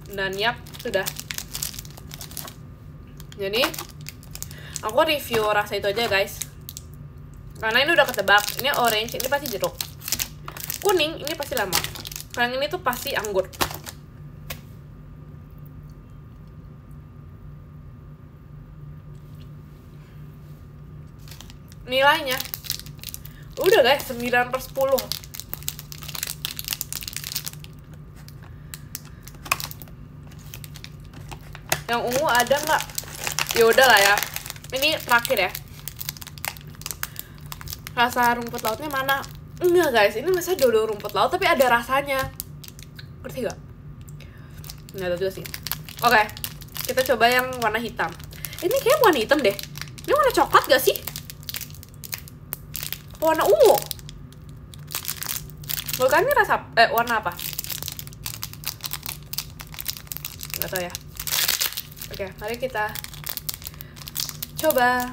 Dan yap, sudah. Jadi aku review rasa itu aja guys, karena ini udah ketebak. Ini orange, ini pasti jeruk. Kuning, ini pasti lemon. Kalau yang ini tuh pasti anggur. Nilainya udah guys, 9/10. Yang ungu ada nggak? Ya udah lah ya. Ini terakhir ya. Rasa rumput lautnya mana? Enggak guys, ini masa dodol rumput laut tapi ada rasanya. Ngerti gak? Nggak tahu juga sih. Oke, kita coba yang warna hitam. Ini kayak warna hitam deh. Ini warna coklat gak sih? Warna ungu. Bukan ini rasa warna apa? Nggak tahu ya. Oke, mari kita coba.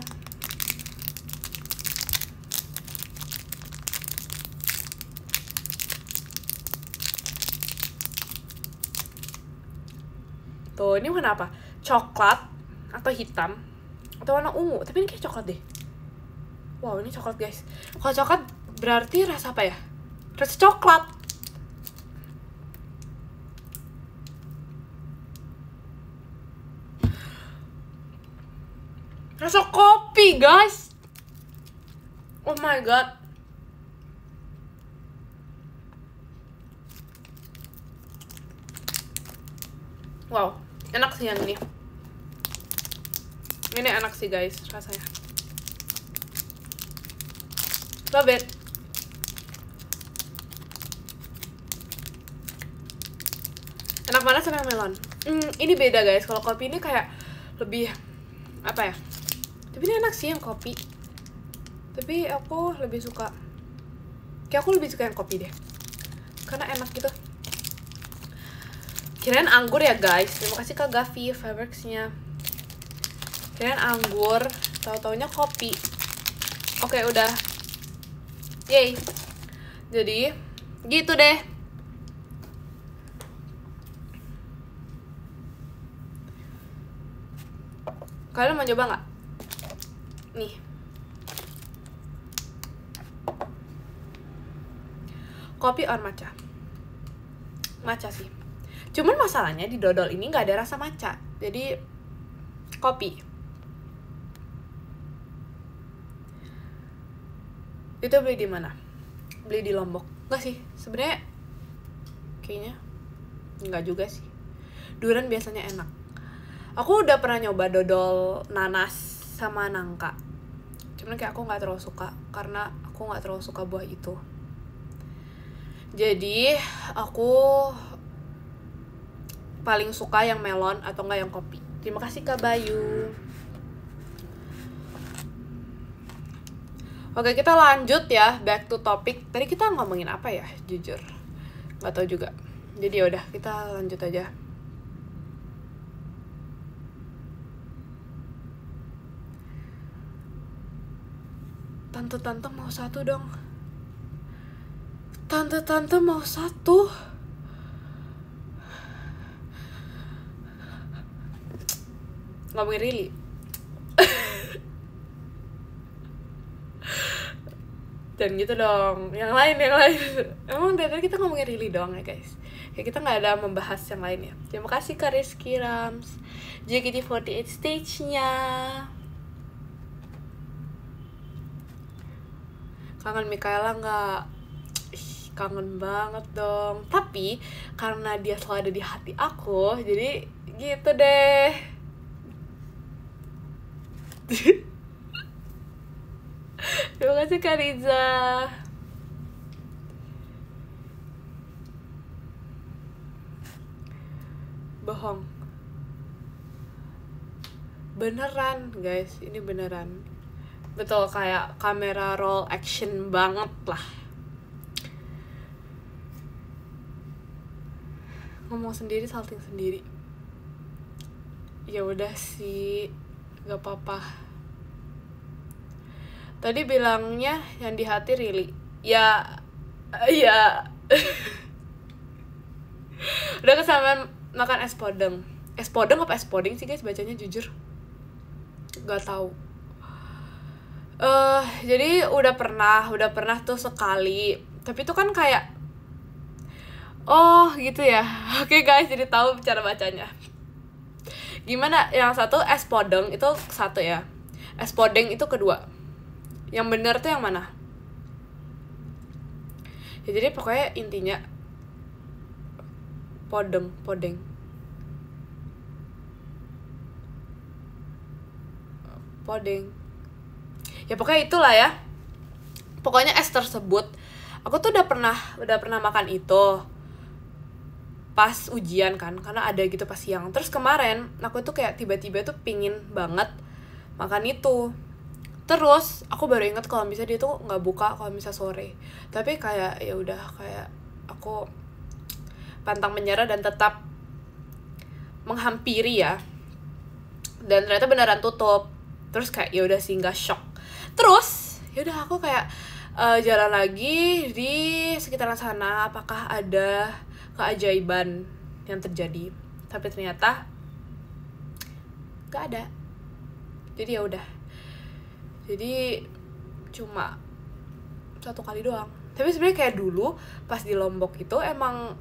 Tuh, ini warna apa? Coklat atau hitam atau warna ungu? Tapi ini kayak coklat deh. Wow, ini coklat guys. Kalau coklat berarti rasa apa ya? Rasa coklat. Rasa kopi guys. Oh my god. Wow, enak sih yang ini. Ini enak sih guys rasanya. Love it. Enak banget sama yang melon. Ini beda guys. Kalau kopi ini kayak lebih apa ya? Tapi ini enak sih yang kopi. Tapi aku lebih suka. Kayak aku lebih suka yang kopi deh. Karena enak gitu. Kirain anggur ya guys. Terima kasih Kak Gavi Fabrics-nya. Kirain anggur, tahu-taunya kopi. Oke, udah. Yay. Jadi, gitu deh. Kalian mau coba nggak? Nih. Kopi or matcha? Matcha sih. Cuman masalahnya di dodol ini nggak ada rasa matcha. Jadi, kopi. Itu beli di mana? Beli di Lombok. Nggak sih, sebenarnya kayaknya nggak juga sih. Durian biasanya enak. Aku udah pernah nyoba dodol nanas sama nangka. Cuman kayak aku nggak terlalu suka karena aku nggak terlalu suka buah itu. Jadi aku paling suka yang melon atau enggak yang kopi. Terima kasih Kak Bayu. Oke, kita lanjut ya, back to topic. Tadi kita ngomongin apa ya, jujur nggak tahu juga. Jadi yaudah, kita lanjut aja. Tante mau satu dong. Tante mau satu. Ngomongin Rili. Dan gitu dong. Yang lain. Emang dari tadi kita ngomongin Rili doang ya guys. Ya kita nggak ada membahas yang lainnya. Terima kasih Kak Rizky Rams, JKT48 stage-nya. Kangen Mikaela nggak? Kangen banget dong. Tapi karena dia selalu ada di hati aku, jadi gitu deh. Terima kasih Kak Riza. Bohong. Beneran guys, ini beneran. Betul, kayak kamera roll action banget lah. Ngomong sendiri, salting sendiri. Ya udah sih, gak apa-apa. Tadi bilangnya yang di hati Rili. Ya. Udah kesamaan makan es podeng. Es podeng apa es podeng sih guys bacanya, jujur gak tahu. Jadi udah pernah tuh sekali. Tapi itu kan kayak oh gitu ya. Oke guys, jadi tahu cara bacanya. Gimana? Yang satu es podeng itu satu ya. Es podeng itu kedua. Yang benar tuh yang mana? Ya jadi pokoknya intinya podeng. Ya pokoknya itulah ya. Pokoknya es tersebut aku tuh udah pernah makan itu pas ujian kan, karena ada gitu pas siang. Terus kemarin aku tuh kayak tiba-tiba tuh pingin banget makan itu. Terus aku baru inget kalau misalnya dia tuh nggak buka kalau misalnya sore. Tapi kayak ya udah, kayak aku pantang menyerah dan tetap menghampiri ya. Dan ternyata beneran tutup. Terus kayak ya udah sih, nggak shock. Terus ya udah aku kayak jalan lagi di sekitaran sana, apakah ada keajaiban yang terjadi. Tapi ternyata gak ada. Jadi ya udah. Jadi cuma satu kali doang. Tapi sebenarnya kayak dulu pas di Lombok itu emang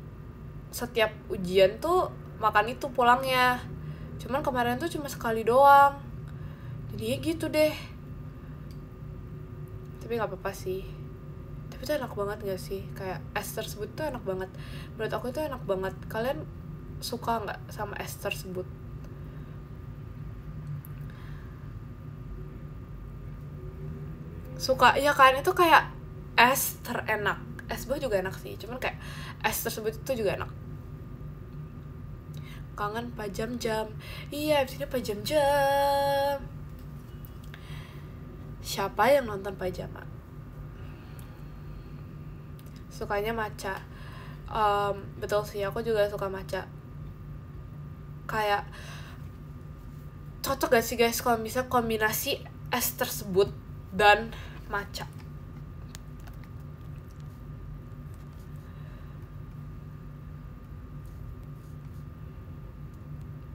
setiap ujian tuh makan itu pulangnya. Cuman kemarin tuh cuma sekali doang. Jadi ya gitu deh. Tapi gak apa-apa sih. Tapi itu enak banget gak sih? Kayak es tersebut tuh enak banget. Menurut aku itu enak banget. Kalian suka gak sama es tersebut? Suka, ya kan? Itu kayak es terenak. Es buah juga enak sih, cuman kayak es tersebut itu juga enak. Kangen Pak Jam-Jam. Iya, abis ini Pak Jam-Jam. Siapa yang nonton pajama? Sukanya matcha. Betul sih, aku juga suka matcha. Kayak cocok gak sih guys kalau bisa kombinasi es tersebut dan matcha?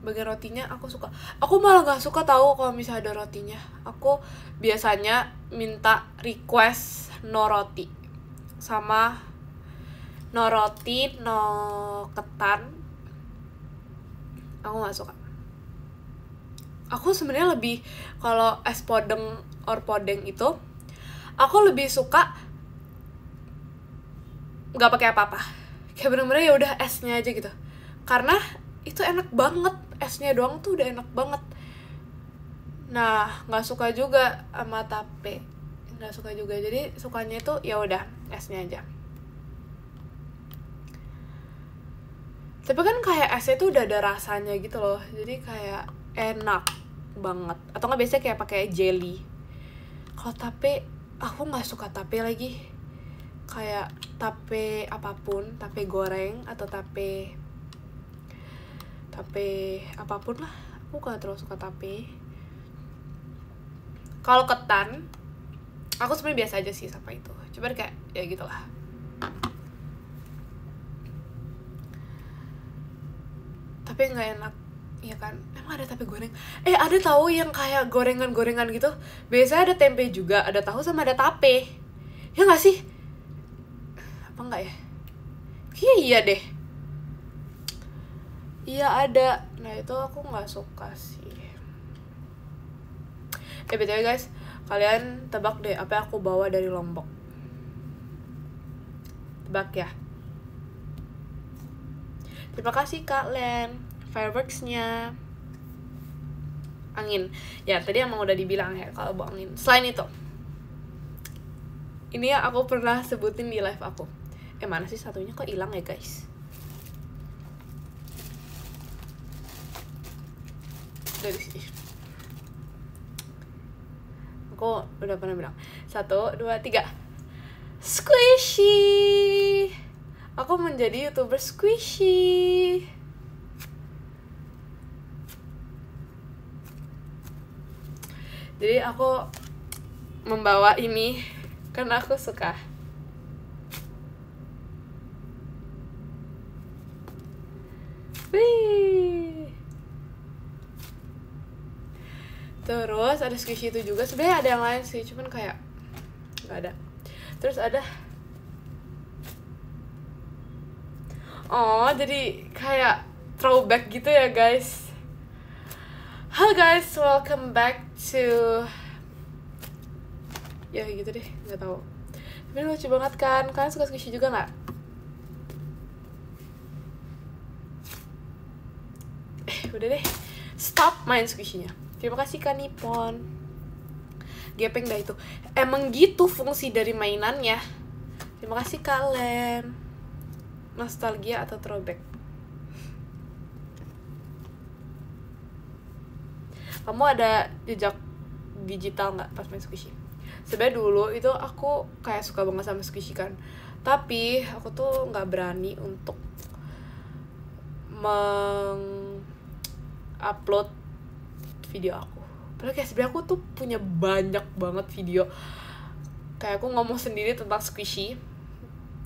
Bagian rotinya aku suka. Aku malah gak suka tahu kalau misalnya ada rotinya. Aku biasanya minta request no roti, sama no roti, no ketan. Aku gak suka. Aku sebenarnya lebih, kalau es podeng or podeng itu aku lebih suka nggak pakai apa-apa, kayak bener-bener ya udah esnya aja gitu, karena itu enak banget, esnya doang tuh udah enak banget. Nah, nggak suka juga sama tape, nggak suka juga, jadi sukanya itu ya udah esnya aja. Tapi kan kayak esnya tuh udah ada rasanya gitu loh, jadi kayak enak banget. Atau nggak, biasanya kayak pakai jelly. Kalau tape, aku nggak suka tape lagi. Kayak tape apapun, tape goreng atau tape apapun lah, aku gak terlalu suka tape. Kalau ketan aku sebenarnya biasa aja sih sama itu, cuman kayak ya gitulah. Tapi nggak enak, iya kan? Emang ada tape goreng? Ada tahu yang kayak gorengan-gorengan gitu. Biasanya ada tempe juga, ada tahu sama ada tape. Ya nggak sih? Apa nggak ya? Iya deh. Iya ada. Nah itu aku nggak suka sih. BTW guys, kalian tebak deh apa yang aku bawa dari Lombok. Tebak ya. Terima kasih Kak Len, fireworksnya. Angin. Ya tadi emang udah dibilang ya kalau bawa angin. Selain itu, ini ya aku pernah sebutin di live aku. Mana sih satunya kok hilang ya guys? Dari sini. Aku udah pernah bilang 1, 2, 3 squishy. Aku menjadi YouTuber squishy. Jadi aku membawa ini karena aku suka. Wih. Terus ada squishy itu juga. Sebenarnya ada yang lain sih, cuman kayak nggak ada. Terus ada, jadi kayak throwback gitu ya guys. Halo guys, welcome back to, ya gitu deh, nggak tahu. Tapi lucu banget kan? Kalian suka squishy juga nggak? Udah deh, stop main squishy-nya. Terima kasih Kak Nippon. Gepeng dah itu. Emang gitu fungsi dari mainannya. Terima kasih Kak Len. Nostalgia atau throwback? Kamu ada jejak digital nggak pas main squishy? Sebenarnya dulu itu aku kayak suka banget sama squishy kan. Tapi aku tuh nggak berani untuk upload video aku. Padahal kayak sebenarnya aku tuh punya banyak banget video. Kayak aku ngomong sendiri tentang squishy.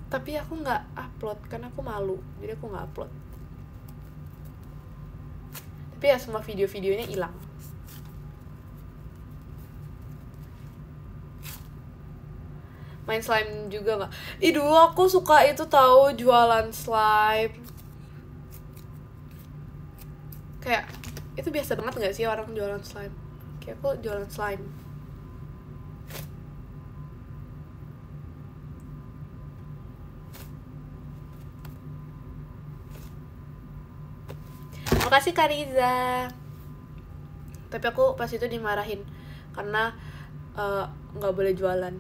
Tapi aku nggak upload karena aku malu. Jadi aku nggak upload. Tapi ya semua video-videonya hilang. Main slime juga nggak? Dulu aku suka itu tahu, jualan slime. Kayak itu biasa banget nggak sih orang jualan slime? Kayak aku jualan slime. Makasih Kak Riza. Tapi aku pas itu dimarahin karena nggak boleh jualan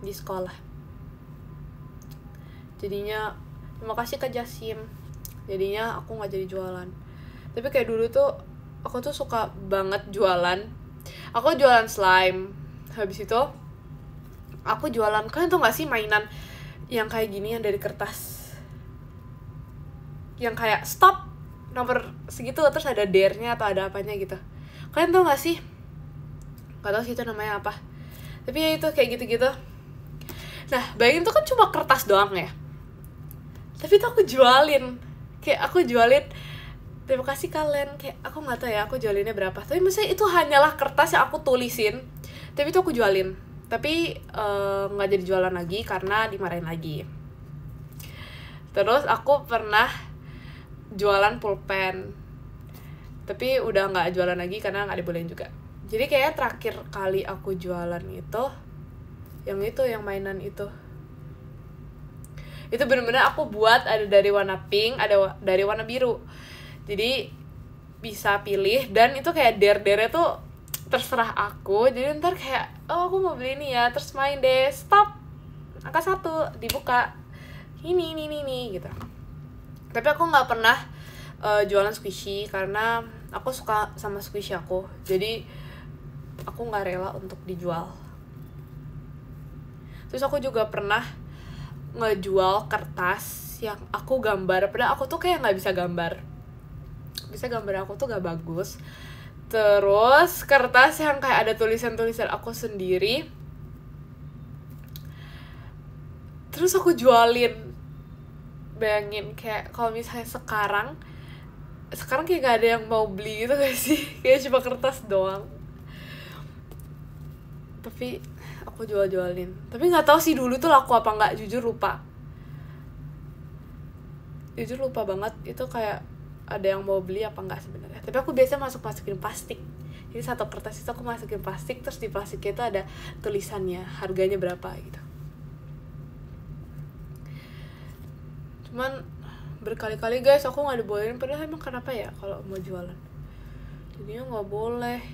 di sekolah. Jadinya terima kasih Kak Jasim. Jadinya aku nggak jadi jualan. Tapi kayak dulu tuh aku tuh suka banget jualan. Aku jualan slime. Habis itu aku jualan, kalian tau gak sih mainan yang kayak gini yang dari kertas, yang kayak stop nomor segitu terus ada dare-nya atau ada apanya gitu. Kalian tau gak sih? Gak tau sih itu namanya apa. Tapi ya itu kayak gitu-gitu. Nah bayangin tuh kan cuma kertas doang ya. Tapi tuh aku jualin. Kayak aku jualin, terima kasih kalian, kayak aku nggak tahu ya aku jualinnya berapa, tapi misalnya itu hanyalah kertas yang aku tulisin, tapi itu aku jualin, tapi nggak jadi jualan lagi karena dimarahin lagi. Terus aku pernah jualan pulpen, tapi udah nggak jualan lagi karena nggak dibolehin juga. Jadi kayaknya terakhir kali aku jualan itu yang mainan itu bener-bener aku buat, ada dari warna pink, ada dari warna biru. Jadi bisa pilih, dan itu kayak dare-dare tuh terserah aku. Jadi ntar kayak, aku mau beli ini ya, terus main deh, stop, angka 1 dibuka, ini gitu. Tapi aku nggak pernah jualan squishy karena aku suka sama squishy aku. Jadi aku nggak rela untuk dijual. Terus aku juga pernah ngejual kertas yang aku gambar, padahal aku tuh kayak nggak bisa gambar. Bisa gambar aku tuh gak bagus. Terus kertas yang kayak ada tulisan-tulisan aku sendiri, terus aku jualin. Bayangin kayak kalau misalnya sekarang kayak gak ada yang mau beli gitu gak sih, kayak cuma kertas doang. Tapi aku jualin, tapi nggak tahu sih dulu tuh laku apa nggak, jujur lupa banget itu kayak ada yang mau beli apa nggak sebenarnya. Tapi aku biasa masukin plastik, jadi satu kertas itu aku masukin plastik, terus di plastiknya itu ada tulisannya harganya berapa gitu. Cuman berkali-kali guys aku nggak dibolehin, padahal emang kenapa ya kalau mau jualan jadinya nggak boleh.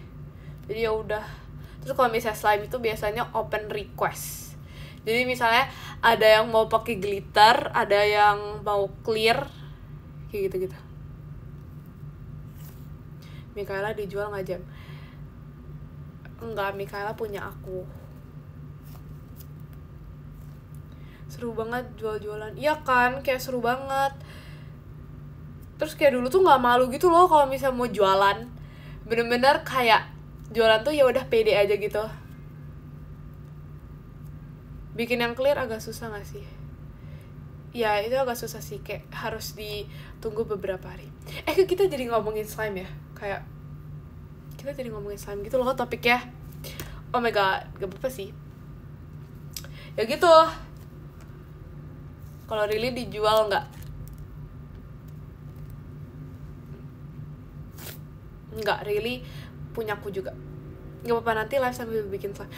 Jadi ya udah. Terus kalau misalnya slime itu biasanya open request, jadi misalnya ada yang mau pakai glitter, ada yang mau clear, kayak gitu. Mikaela dijual nggak Jam? Enggak, Mikaela punya aku. Seru banget jualan. Iya kan, kayak seru banget. Terus kayak dulu tuh nggak malu gitu loh kalau misalnya mau jualan. Bener-bener kayak jualan tuh ya udah pede aja gitu. Bikin yang clear agak susah nggak sih? Ya itu agak susah sih, kayak harus ditunggu beberapa hari. Kita jadi ngomongin slime ya, kayak kita jadi ngomongin slime gitu loh topiknya. Oh my god, gak apa-apa sih. Ya gitu. Kalau Rili dijual nggak? Nggak, Rili punyaku juga. Gak apa-apa, nanti live sambil bikin slime.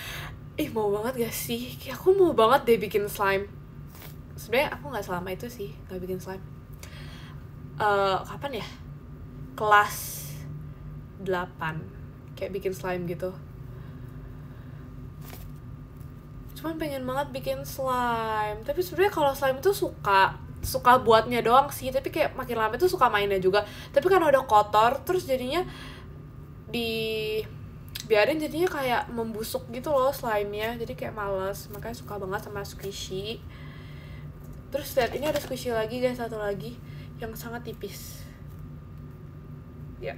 Mau banget gak sih? Kayak aku mau banget deh bikin slime. Sebenarnya aku nggak selama itu sih nggak bikin slime. Kapan ya? Kelas 8 kayak bikin slime gitu. Cuman pengen banget bikin slime. Tapi sebenarnya kalau slime itu suka buatnya doang sih, tapi kayak makin lama itu suka mainnya juga. Tapi kan udah kotor, terus jadinya biarin jadinya kayak membusuk gitu loh slime-nya, jadi kayak males. Makanya suka banget sama squishy. Terus lihat, ini ada squishy lagi guys, satu lagi yang sangat tipis ya.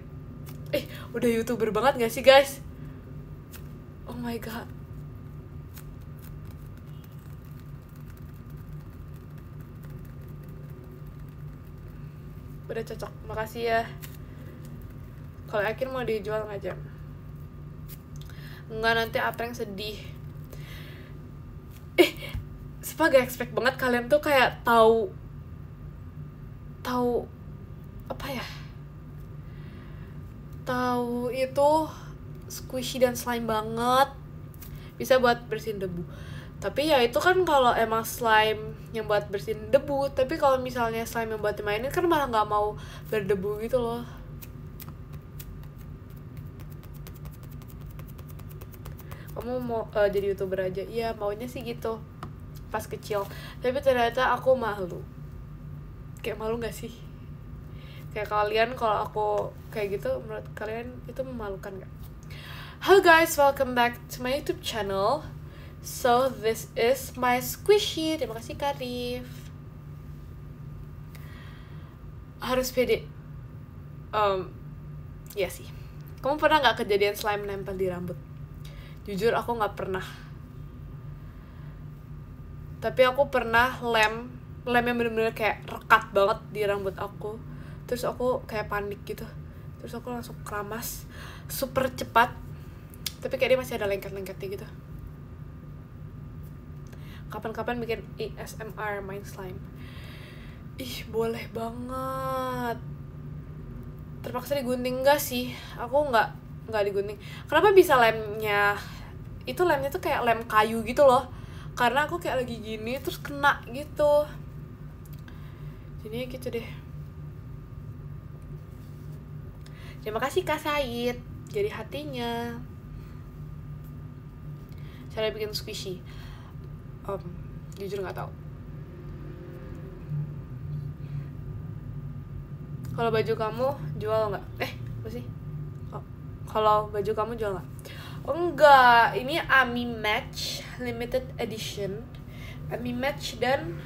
Udah YouTuber banget gak sih guys? Oh my god. Udah cocok, makasih ya. Kalau akhir mau dijual nggak Jam? Enggak, nanti apa yang sedih. Sumpah gak expect banget kalian tuh kayak tahu apa ya? Tahu itu squishy dan slime banget. Bisa buat bersihin debu. Tapi ya itu kan kalau emang slime yang buat bersihin debu. Tapi kalau misalnya slime yang buat dimainin kan malah nggak mau berdebu gitu loh. Kamu mau jadi YouTuber aja? Iya, maunya sih gitu pas kecil. Tapi ternyata aku malu. Kayak malu gak sih? Kayak kalian kalau aku kayak gitu, menurut kalian itu memalukan gak? Hello guys, welcome back to my YouTube channel. So this is my squishy. Terima kasih Karif. Harus pede. Ya sih. Kamu pernah gak kejadian slime nempel di rambut? Jujur aku gak pernah. Tapi aku pernah lem yang bener-bener kayak rekat banget di rambut aku. Terus aku kayak panik gitu. Terus aku langsung keramas super cepat. Tapi kayak dia masih ada lengket-lengketnya gitu. Kapan-kapan bikin ASMR main slime. Boleh banget. Terpaksa digunting gak sih? Aku nggak digunting. Kenapa bisa lemnya? Itu lemnya tuh kayak lem kayu gitu loh. Karena aku kayak lagi gini terus kena gitu. Jadinya gitu deh. Terima kasih Kak Said. Jadi hatinya. Cara bikin squishy. Jujur nggak tahu. Kalau baju kamu jual nggak? Apa sih? Kalau baju kamu jual nggak? Enggak, ini Ami Match limited edition. Ami Match dan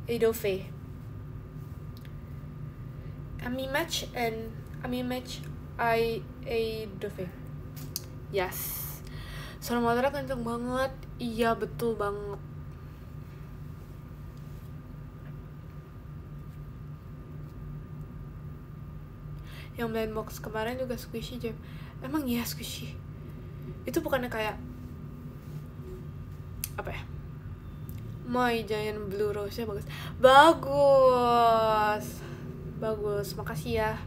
Adolphe. Ami Match and Ami Match Adolphe. Yes. suara motornya kenceng banget. Iya betul banget. Yang blind box kemarin juga squishy Jam. Emang iya squishy. Itu bukannya kayak apa ya? My Giant Blue Rose-nya bagus. Bagus, makasih ya.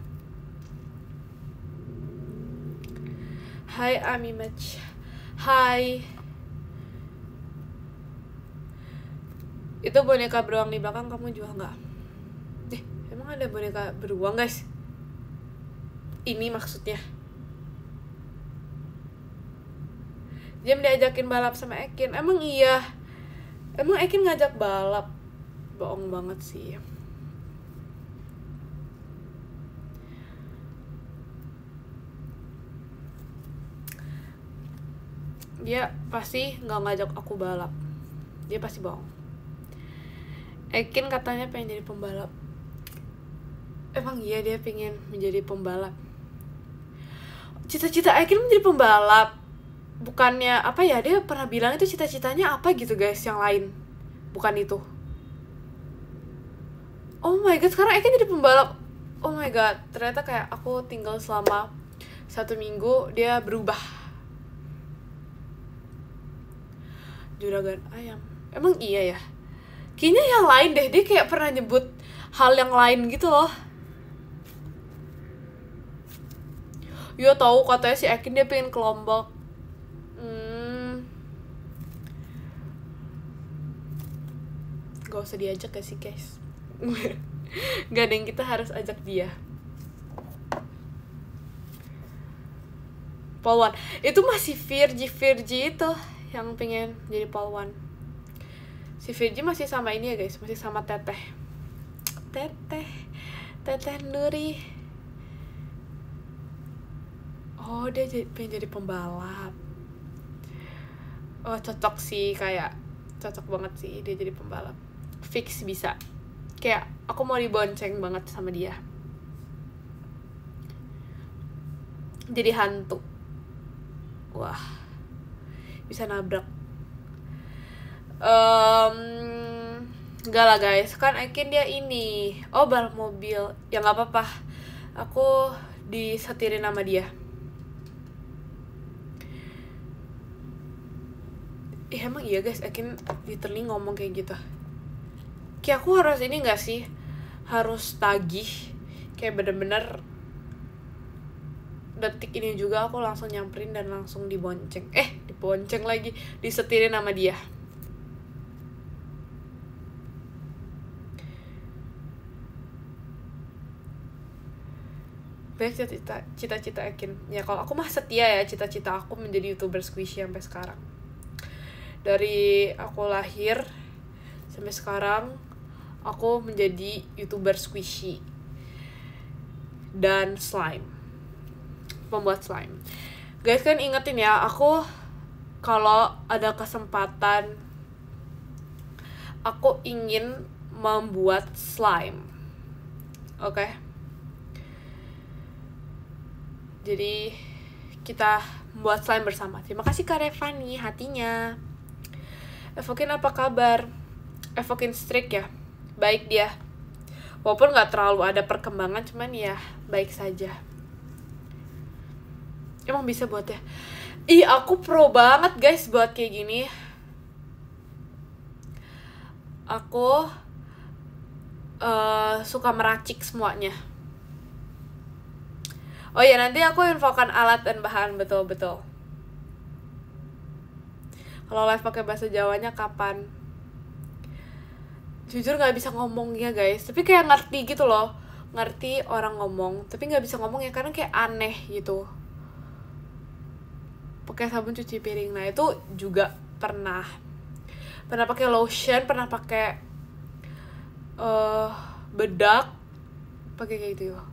Hai Ami Match. Hai. Itu boneka beruang di belakang kamu jual nggak? Emang ada boneka beruang guys? Ini maksudnya. Jam diajakin balap sama Ekin. Emang iya? Emang Ekin ngajak balap? Bohong banget sih. Dia pasti nggak ngajak aku balap. Dia pasti bohong. Ekin katanya pengen jadi pembalap. Emang iya dia pengen menjadi pembalap? Cita-cita Ekin menjadi pembalap. Bukannya apa ya, dia pernah bilang itu cita-citanya apa gitu guys, yang lain. Bukan itu. Oh my god, sekarang Ekin jadi pembalap. Oh my god, ternyata kayak aku tinggal selama 1 minggu, dia berubah. Juragan ayam. Emang iya ya? Kayaknya yang lain deh, dia kayak pernah nyebut hal yang lain gitu loh. Yo tahu katanya si Ekin dia pengen ke Lombok. Gak usah diajak gak sih guys? Gak ada yang kita harus ajak dia. Polwan itu masih Virgi itu yang pengen jadi polwan. Si Virgi masih sama ini ya guys, masih sama Teteh Nuri. Oh dia pengen jadi pembalap. Oh cocok sih, kayak cocok banget sih dia jadi pembalap. Fix bisa. Kayak aku mau dibonceng banget sama dia. Jadi hantu. Wah, bisa nabrak. Enggak lah guys, kan Ekin dia ini. Oh balap mobil. Ya gak apa-apa, aku disetirin sama dia. Emang iya guys, Ekin literally ngomong kayak gitu. Kayak aku harus ini gak sih? Harus tagih. Kayak bener-bener detik ini juga aku langsung nyamperin dan langsung dibonceng. Dibonceng lagi, disetirin sama dia. Banyak cita-cita Ekin. Ya kalau aku mah setia ya, cita-cita aku menjadi YouTuber squishy sampai sekarang. Dari aku lahir sampai sekarang aku menjadi YouTuber squishy dan slime, pembuat slime. Guys kan ingetin ya, aku kalau ada kesempatan aku ingin membuat slime. Oke? Jadi kita membuat slime bersama. Terima kasih Kak Revani hatinya. Evokin apa kabar? Evokin Strik ya, baik dia. Walaupun gak terlalu ada perkembangan, cuman ya baik saja. Emang bisa buat ya? Aku pro banget guys buat kayak gini. Aku suka meracik semuanya. Oh ya, nanti aku infokan alat dan bahan betul-betul. Kalau live pakai bahasa Jawanya kapan? Jujur nggak bisa ngomong ya guys, tapi kayak ngerti gitu loh, ngerti orang ngomong, tapi nggak bisa ngomong ya karena kayak aneh gitu. Pakai sabun cuci piring, nah itu juga pernah pakai lotion, pernah pakai bedak, pakai kayak gitu ya.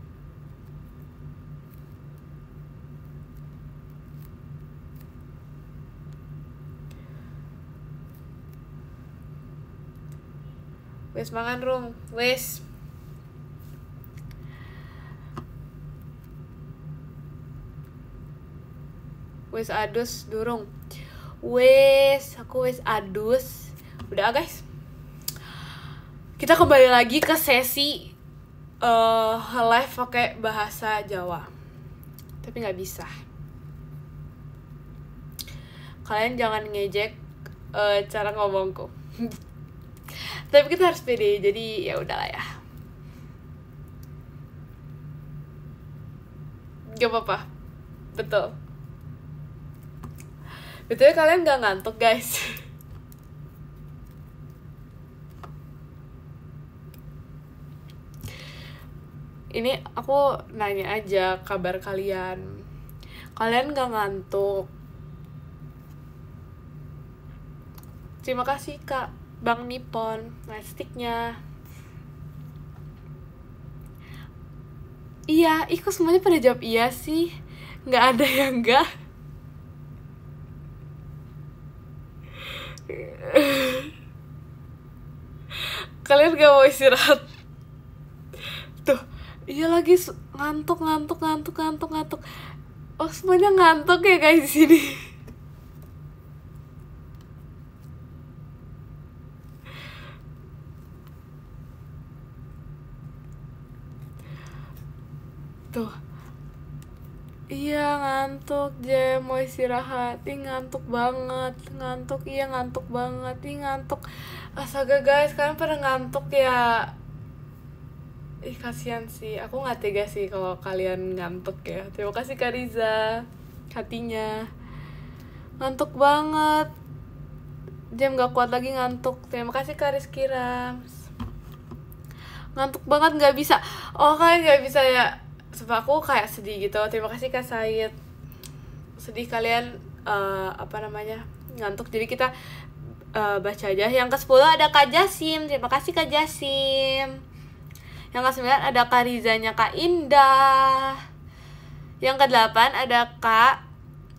Wes mangan rung, wes. Wes adus durung. Aku wes adus. Udah guys, kita kembali lagi ke sesi live pakai bahasa Jawa. Tapi nggak bisa. Kalian jangan ngejek cara ngomongku. Tapi kita harus pede, jadi ya udahlah ya. Gak apa-apa, betul. Betulnya kalian gak ngantuk guys. Ini aku nanya aja kabar kalian. Kalian gak ngantuk? Terima kasih Kak Bang Nippon, sticknya. Iya, kok semuanya pada jawab iya sih? Nggak ada yang enggak. Kalian gak mau istirahat? Tuh, iya lagi ngantuk. Oh, semuanya ngantuk ya guys di sini. Tuh. Iya ngantuk, Jem, mau istirahat. Ngantuk banget. Ngantuk banget. Ngantuk. Astaga guys, kalian pada ngantuk ya. Kasihan sih. Aku gak tega sih kalau kalian ngantuk ya. Terima kasih Kak Riza, hatinya. Ngantuk banget. Jem gak kuat lagi ngantuk. Terima kasih Kak Rizky Rams. Ngantuk banget, gak bisa. Oh, kalian gak bisa ya. Sebab aku kayak sedih gitu. Terima kasih Kak Said. Sedih kalian ngantuk. Jadi kita baca aja. Yang ke-10 ada Kak Jasim. Terima kasih Kak Jasim. Yang ke-9 ada Kak Rizanya Kak Indah. Yang ke-8 ada Kak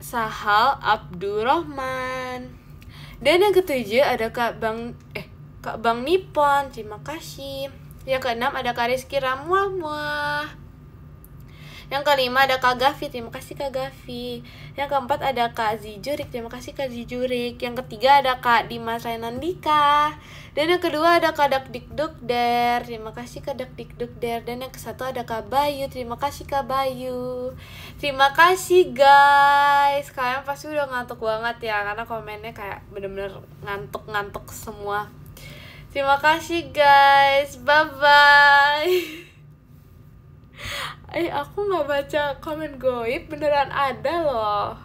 Sahal Abdurrahman. Dan yang ke-7 ada Kak Bang Nippon. Terima kasih. Yang ke-6 ada Kak Rizky Ramwah. Yang ke-5 ada Kak Gavi, terima kasih Kak Gavi. Yang ke-4 ada Kak Zijurik, terima kasih Kak Zijurik. Yang ke-3 ada Kak Dimas Rainandika. Dan yang kedua ada Kak Dakdikdukder, terima kasih Kak Dakdikdukder. Dan yang ke-1 ada Kak Bayu, terima kasih Kak Bayu. Terima kasih guys. Kalian pasti udah ngantuk banget ya, karena komennya kayak bener-bener ngantuk-ngantuk semua. Terima kasih guys, bye-bye. Aku gak baca komen goib, beneran ada loh.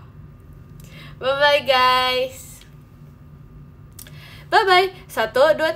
Bye bye guys. Bye bye. 1, 2,